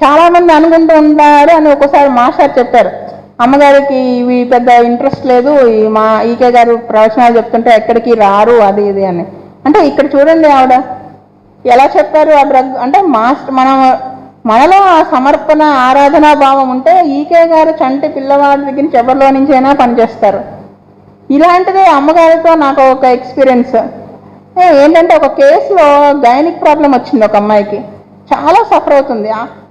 చాలామంది అనుకుంటూ ఉంటారు అని ఒకసారి మాస్టర్ చెప్పారు, అమ్మగారికి ఇవి పెద్ద ఇంట్రెస్ట్ లేదు, ఈకే గారు ప్రవచనాలు చెప్తుంటే ఎక్కడికి రారు అది ఇది అని. అంటే ఇక్కడ చూడండి ఆవిడ ఎలా చెప్పారు. ఆ డ్రగ్ అంటే మనలో ఆ సమర్పణ ఆరాధనా భావం ఉంటే ఈకే గారు చంటి పిల్లవాడి దగ్గర నుంచి ఎవరిలో నుంచైనా పనిచేస్తారు. ఇలాంటిదే అమ్మగారితో నాకు ఒక ఎక్స్పీరియన్స్ ఏంటంటే, ఒక కేసులో గైనిక్ ప్రాబ్లం వచ్చింది ఒక అమ్మాయికి, చాలా సఫర్ అవుతుంది.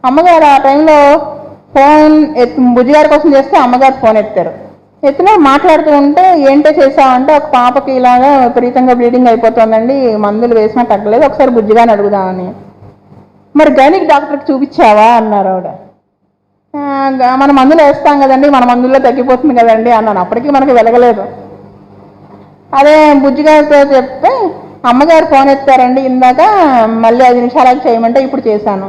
అమ్మగారు ఆ టైంలో ఫోన్ బుజ్జిగారి కోసం చేస్తే అమ్మగారు ఫోన్ ఎత్తిన మాట్లాడుతూ ఉంటే ఏంటో చేసామంటే, ఒక పాపకి ఇలాగా విపరీతంగా బ్లీడింగ్ అయిపోతుందండి, మందులు వేసినా తగ్గలేదు, ఒకసారి బుజ్జిగాని అడుగుదామని. మరి గైనిక్ డాక్టర్కి చూపించావా అన్నారు ఆవిడ. మన మందులు వేస్తాం కదండి, మన మందుల్లో తగ్గిపోతుంది కదండి అన్నాను. అప్పటికీ మనకి వెలగలేదు. అదే బుజ్జిగారితో చెప్తే అమ్మగారు ఫోన్ ఎత్తారండి ఇందాక, మళ్ళీ 5 నిమిషాలకు చేయమంటే ఇప్పుడు చేశాను,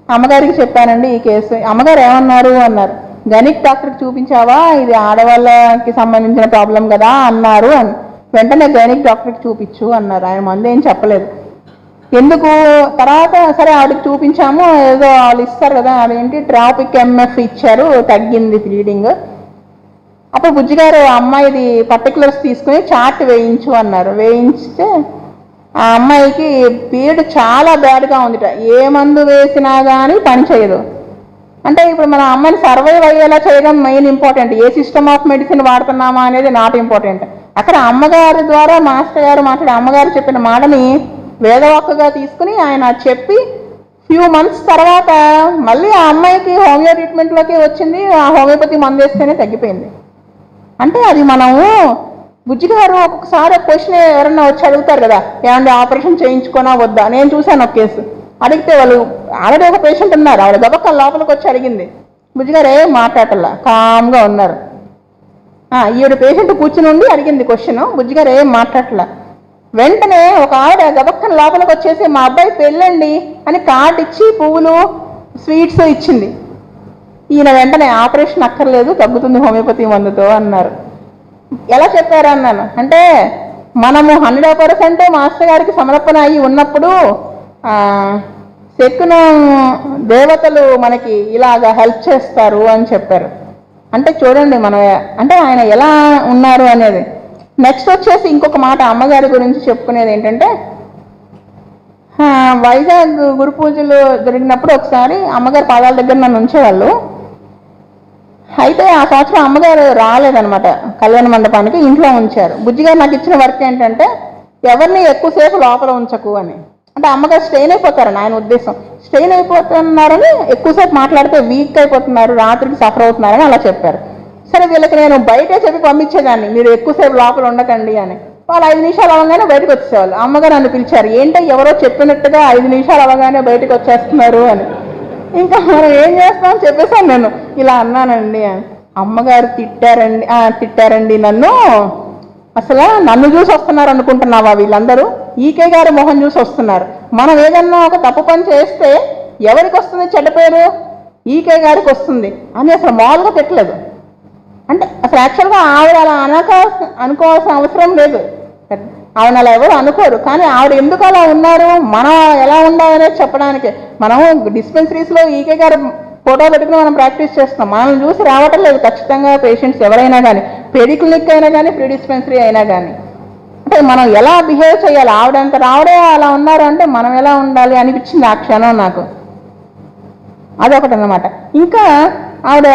అమ్మగారికి చెప్పానండి ఈ కేసు. అమ్మగారు ఏమన్నారు అన్నారు, గైనిక్ డాక్టర్కి చూపించావా, ఇది ఆడవాళ్ళకి సంబంధించిన ప్రాబ్లం కదా అన్నారు అని. వెంటనే గైనిక్ డాక్టర్కి చూపించు అన్నారు. ఆయన మందు ఏం చెప్పలేదు. ఎందుకు తర్వాత సరే ఆవిడకి చూపించాము, ఏదో వాళ్ళు ఇస్తారు కదా, అదేంటి ట్రాపిక్ ఎంఎఫ్ ఇచ్చారు, తగ్గింది బ్లీడింగ్. అప్పుడు బుజ్జిగారు అమ్మాయిది పర్టికులర్స్ తీసుకుని చార్ట్ వేయించు అన్నారు. వేయించితే ఆ అమ్మాయికి పీరియడ్ చాలా బ్యాడ్గా ఉందిట. ఏ మందు వేసినా కానీ పని చేయదు. అంటే ఇప్పుడు మన అమ్మాయిని సర్వైవ్ అయ్యేలా చేయడం మెయిన్ ఇంపార్టెంట్. ఏ సిస్టమ్ ఆఫ్ మెడిసిన్ వాడుతున్నామా అనేది నాట్ ఇంపార్టెంట్. అక్కడ అమ్మగారి ద్వారా మాస్టర్ గారు మాట్లాడి అమ్మగారు చెప్పిన మాటని వేదవాక్కుగా తీసుకుని ఆయన చెప్పి ఫ్యూ మంత్స్ తర్వాత మళ్ళీ ఆ అమ్మాయికి హోమియో ట్రీట్మెంట్లోకి వచ్చింది. ఆ హోమియోపతి మందు వేస్తేనే తగ్గిపోయింది. అంటే అది మనము బుజ్జిగారు ఒక్కొక్కసారి క్వశ్చన్ ఎవరన్నా వచ్చి అడుగుతారు కదా, ఏమంటే ఆపరేషన్ చేయించుకోనా వద్దా. నేను చూశాను ఒక కేసు, అడిగితే వాళ్ళు ఆల్రెడీ ఒక పేషెంట్ ఉన్నారు, ఆవిడ గబక్క లోపలికి వచ్చి అడిగింది. బుజ్జిగారు ఏం మాట్లాడలా, కామ్గా ఉన్నారు. ఈవిడ పేషెంట్ కూర్చుని ఉండి అడిగింది క్వశ్చన్, బుజ్జిగారు ఏం మాట్లాడలా. వెంటనే ఒక ఆవిడ గబక్కన లోపలికి వచ్చేసి మా అబ్బాయి పెళ్ళండి అని కార్డు ఇచ్చి పువ్వులు స్వీట్స్ ఇచ్చింది. ఈయన వెంటనే ఆపరేషన్ అక్కర్లేదు, తగ్గుతుంది హోమియోపతి మందుతో అన్నారు. ఎలా చెప్పారు అన్నాను. అంటే మనము 100% మాస్టర్ గారికి సమర్పణ అయ్యి ఉన్నప్పుడు శకున దేవతలు మనకి ఇలాగా హెల్ప్ చేస్తారు అని చెప్పారు. అంటే చూడండి మనం అంటే ఆయన ఎలా ఉన్నారు అనేది. నెక్స్ట్ వచ్చేసి ఇంకొక మాట అమ్మగారి గురించి చెప్పుకునేది ఏంటంటే, వైజాగ్ గురు పూజలు జరిగినప్పుడు ఒకసారి అమ్మగారి పాదాల దగ్గర నన్ను ఉంచేవాళ్ళు. అయితే ఆ సంవత్సరం అమ్మగారు రాలేదనమాట కళ్యాణ మండపానికి, ఇంట్లో ఉంచారు. బుజ్జిగారు నాకు ఇచ్చిన వర్క్ ఏంటంటే ఎవరిని ఎక్కువసేపు లోపల ఉంచకు అని. అంటే అమ్మగారు స్ట్రెయిన్ అయిపోతారని ఆయన ఉద్దేశం. స్ట్రెయిన్ అయిపోతున్నారని ఎక్కువసేపు మాట్లాడితే వీక్ అయిపోతున్నారు, రాత్రికి సఫర్ అవుతున్నారని అలా చెప్పారు. సరే వీళ్ళకి నేను బయటే చెప్పి పంపించేదాన్ని, మీరు ఎక్కువసేపు లోపల ఉండకండి అని. వాళ్ళు 5 నిమిషాలు అవగానే బయటకు వచ్చేవాళ్ళు. అమ్మగారు నన్ను పిలిచారు, ఏంటో ఎవరో చెప్పినట్టుగా 5 నిమిషాలు అవగానే బయటకు వచ్చేస్తున్నారు అని. ఇంకా మనం ఏం చేస్తామని చెప్పేసాను నేను, ఇలా అన్నానండి అని. అమ్మగారు తిట్టారండి నన్ను, అసలు నన్ను చూసి వస్తున్నారు అనుకుంటున్నావా వీళ్ళందరూ, ఈకే గారు మొహం చూసి వస్తున్నారు. మనం ఏదన్నా ఒక తప్పు పని చేస్తే ఎవరికి వస్తుంది చెడ్డ పేరు? ఈకే గారికి వస్తుంది అని అసలు మామూలుగా పెట్టలేదు. అంటే అసలు యాక్చువల్గా ఆవిడ అలా అనుకోవాల్సిన అవసరం లేదు. ఆవిడ అలా ఎవరు అనుకోరు. కానీ ఆవిడ ఎందుకు అలా ఉన్నారు, మనం ఎలా ఉండాలనేది చెప్పడానికి. మనం డిస్పెన్సరీస్లో ఈకే గారు ఫోటో పెట్టుకుని మనం ప్రాక్టీస్ చేస్తున్నాం. మనల్ని చూసి రావటం లేదు ఖచ్చితంగా పేషెంట్స్ ఎవరైనా కానీ, పెడిక్లినిక్ అయినా కానీ, ప్రీ డిస్పెన్సరీ అయినా కానీ. అంటే మనం ఎలా బిహేవ్ చేయాలి, ఆవిడే అలా ఉన్నారు అంటే మనం ఎలా ఉండాలి అనిపించింది ఆ క్షణం నాకు. అదొకటి అన్నమాట. ఇంకా ఆవిడ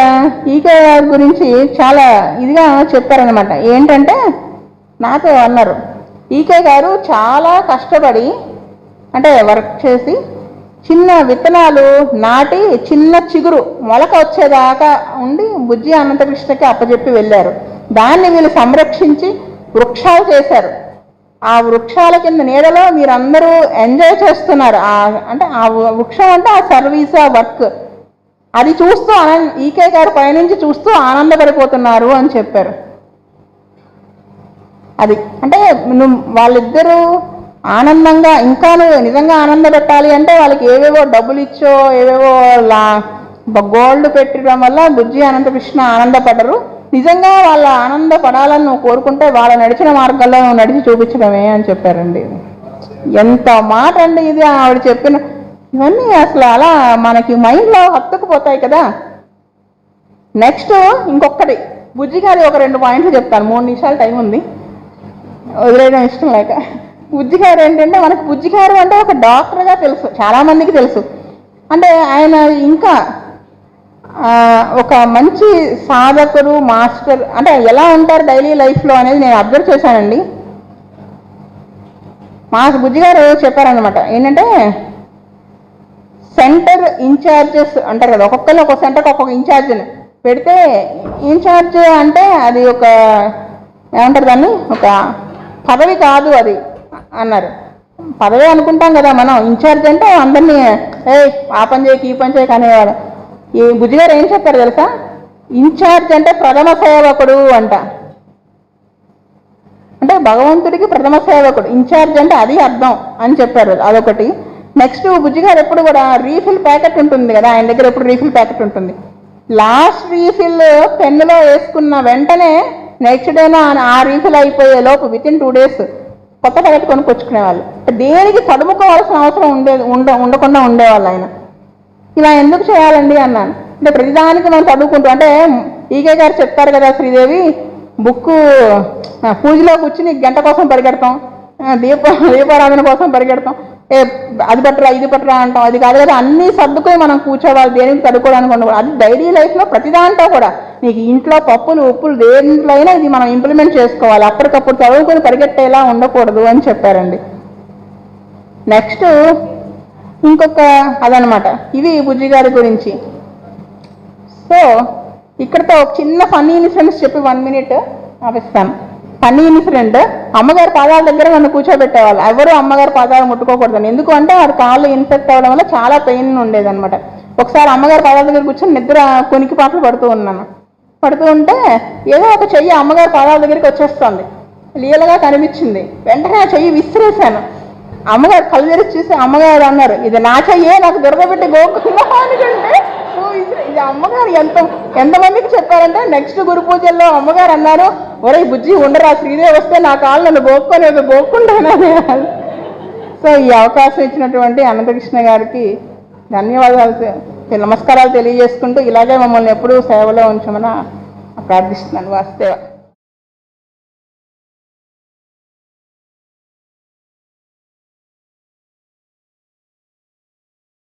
ఈకే గురించి చాలా ఇదిగా చెప్పారనమాట. ఏంటంటే నాతో అన్నారు, ఈకే గారు చాలా కష్టపడి అంటే వర్క్ చేసి చిన్న విత్తనాలు నాటి చిన్న చిగురు మొలక వచ్చేదాకా ఉండి బుజ్జి అనంతకృష్ణకి అప్పచెప్పి వెళ్ళారు. దాన్ని వీళ్ళు సంరక్షించి వృక్షాలు చేశారు. ఆ వృక్షాల కింద నీడలో మీరందరూ ఎంజాయ్ చేస్తున్నారు. అంటే ఆ వృక్షం అంటే ఆ సర్వీస్, ఆ వర్క్, అది చూస్తూ ఈకే గారు పైనుంచి చూస్తూ ఆనందపడిపోతున్నారు అని చెప్పారు. అది అంటే వాళ్ళిద్దరూ ఆనందంగా, ఇంకా నువ్వు నిజంగా ఆనంద పెట్టాలి అంటే వాళ్ళకి ఏవేవో డబ్బులు ఇచ్చో ఏవేవో గోల్డ్ పెట్టడం వల్ల బుజ్జి అనంతకృష్ణ ఆనందపడరు. నిజంగా వాళ్ళ ఆనందపడాలని నువ్వు కోరుకుంటే వాళ్ళ నడిచిన మార్గంలో నువ్వు నడిచి చూపించడమే అని చెప్పారండి. ఎంత మాట అండి ఇది ఆవిడ చెప్పిన. ఇవన్నీ అసలు అలా మనకి మైండ్లో హత్తుకుపోతాయి కదా. నెక్స్ట్ ఇంకొకటి బుజ్జి గారి ఒక 2 పాయింట్లు చెప్తాను. 3 నిమిషాలు టైం ఉంది, వదిలేయడం ఇష్టం లేక. బుజ్జి గారు ఏంటంటే, మనకు బుజ్జి గారు అంటే ఒక డాక్టర్గా తెలుసు, చాలామందికి తెలుసు. అంటే ఆయన ఇంకా ఒక మంచి సాధకుడు, మాస్టర్. అంటే ఎలా ఉంటారు డైలీ లైఫ్లో అనేది నేను అబ్జర్వ్ చేశానండి. మా బుజ్జి గారు చెప్పారనమాట. ఏంటంటే సెంటర్ ఇన్ఛార్జెస్ అంటారు కదా, ఒక్కొక్కరు ఒక్కొక్క సెంటర్కి ఒక్కొక్క ఇన్ఛార్జ్ని పెడితే, ఇన్ఛార్జ్ అంటే అది ఒక ఏమంటారు దాన్ని, ఒక పదవి కాదు అది అన్నారు. పదవి అనుకుంటాం కదా మనం, ఇన్ఛార్జ్ అంటే అందరినీ ఆ పని చేయకి ఈ పని చేయకి అనేవాడు. ఈ బుజ్జి గారు ఏం చెప్పారు తెలుసా, ఇన్ఛార్జ్ అంటే ప్రథమ సేవకుడు అంట. అంటే భగవంతుడికి ప్రథమ సేవకుడు ఇన్ఛార్జ్ అంటే అది అర్థం అని చెప్పారు. అదొకటి. నెక్స్ట్ బుజ్జి గారు ఎప్పుడు కూడా రీఫిల్ ప్యాకెట్ ఉంటుంది కదా, ఆయన దగ్గర ఎప్పుడు రీఫిల్ ప్యాకెట్ ఉంటుంది. లాస్ట్ రీఫిల్ పెన్నులో వేసుకున్న వెంటనే నెక్స్ట్ డేలో ఆ రీఫిల్ అయిపోయే లోపు వితిన్ 2 days కొత్త ప్యాకెట్ కొనుక్కొచ్చుకునేవాళ్ళు. దేనికి తడుముకోవాల్సిన అవసరం ఉండకుండా ఉండేవాళ్ళు ఆయన. ఇలా ఎందుకు చేయాలండి అన్నాను. అంటే ప్రతిదానికి మనం చదువుకుంటూ, అంటే ఈకే గారు చెప్తారు కదా, శ్రీదేవి బుక్కు పూజలో కూర్చుని గంట కోసం పరిగెడతాం, దీపారాధన కోసం పరిగెడతాం, అది పట్టరా ఇది పట్టరా అంటాం. అది కాదు కదా, అన్నీ సర్దుకొని మనం కూర్చోవాలి, దేనికి చదువుకోవడానికి ఉండకూడదు. అది డైలీ లైఫ్లో ప్రతిదాంట్లో కూడా నీకు ఇంట్లో పప్పులు ఉప్పులు దేంట్లో అయినా ఇది మనం ఇంప్లిమెంట్ చేసుకోవాలి. అప్పటికప్పుడు చదువుకొని పరిగెట్టేలా ఉండకూడదు అని చెప్పారండి. నెక్స్ట్ ఇంకొక అదనమాట. ఇవి బుజ్జి గారి గురించి. సో ఇక్కడతో ఒక చిన్న ఫన్నీ ఇన్సిడెంట్స్ చెప్పి 1 minute ఆపిస్తాను. ఫన్నీ ఇన్సిడెంట్, అమ్మగారి పాదాల దగ్గర నన్ను కూర్చోబెట్టేవాళ్ళు. ఎవరు అమ్మగారి పాదాలు ముట్టుకోకూడదని. ఎందుకు అంటే వారి కాళ్ళు ఇన్ఫెక్ట్ అవ్వడం వల్ల చాలా పెయిన్ ఉండేదన్నమాట. ఒకసారి అమ్మగారి పాదాల దగ్గర కూర్చొని నిద్ర కొనికిపాట్లు పడుతూ ఉంటే ఏదో ఒక చెయ్యి అమ్మగారి పాదాల దగ్గరికి వచ్చేస్తుంది, లీలగా కనిపించింది. వెంటనే ఆ చెయ్యి విసిరేశాను. అమ్మగారు కళ్ళు తెరిచి చూసి అమ్మగారు అన్నారు, ఇది నా చెయ్యే, నాకు దొరకబెట్టి గోకున్నా అనుకుంటే ఇది అమ్మగారు ఎంతమందికి చెప్పారంటే, నెక్స్ట్ గురు పూజల్లో అమ్మగారు అన్నారు, ఒరే బుజ్జి ఉండరా, శ్రీదేవి వస్తే నా కాళ్ళు నన్ను గోక్కుంటానని. సో ఈ అవకాశం ఇచ్చినటువంటి అనంతకృష్ణ గారికి ధన్యవాదాలు, నమస్కారాలు తెలియజేసుకుంటూ ఇలాగే మమ్మల్ని ఎప్పుడూ సేవలో ఉంచమని ప్రార్థిస్తున్నాను. వాస్తవ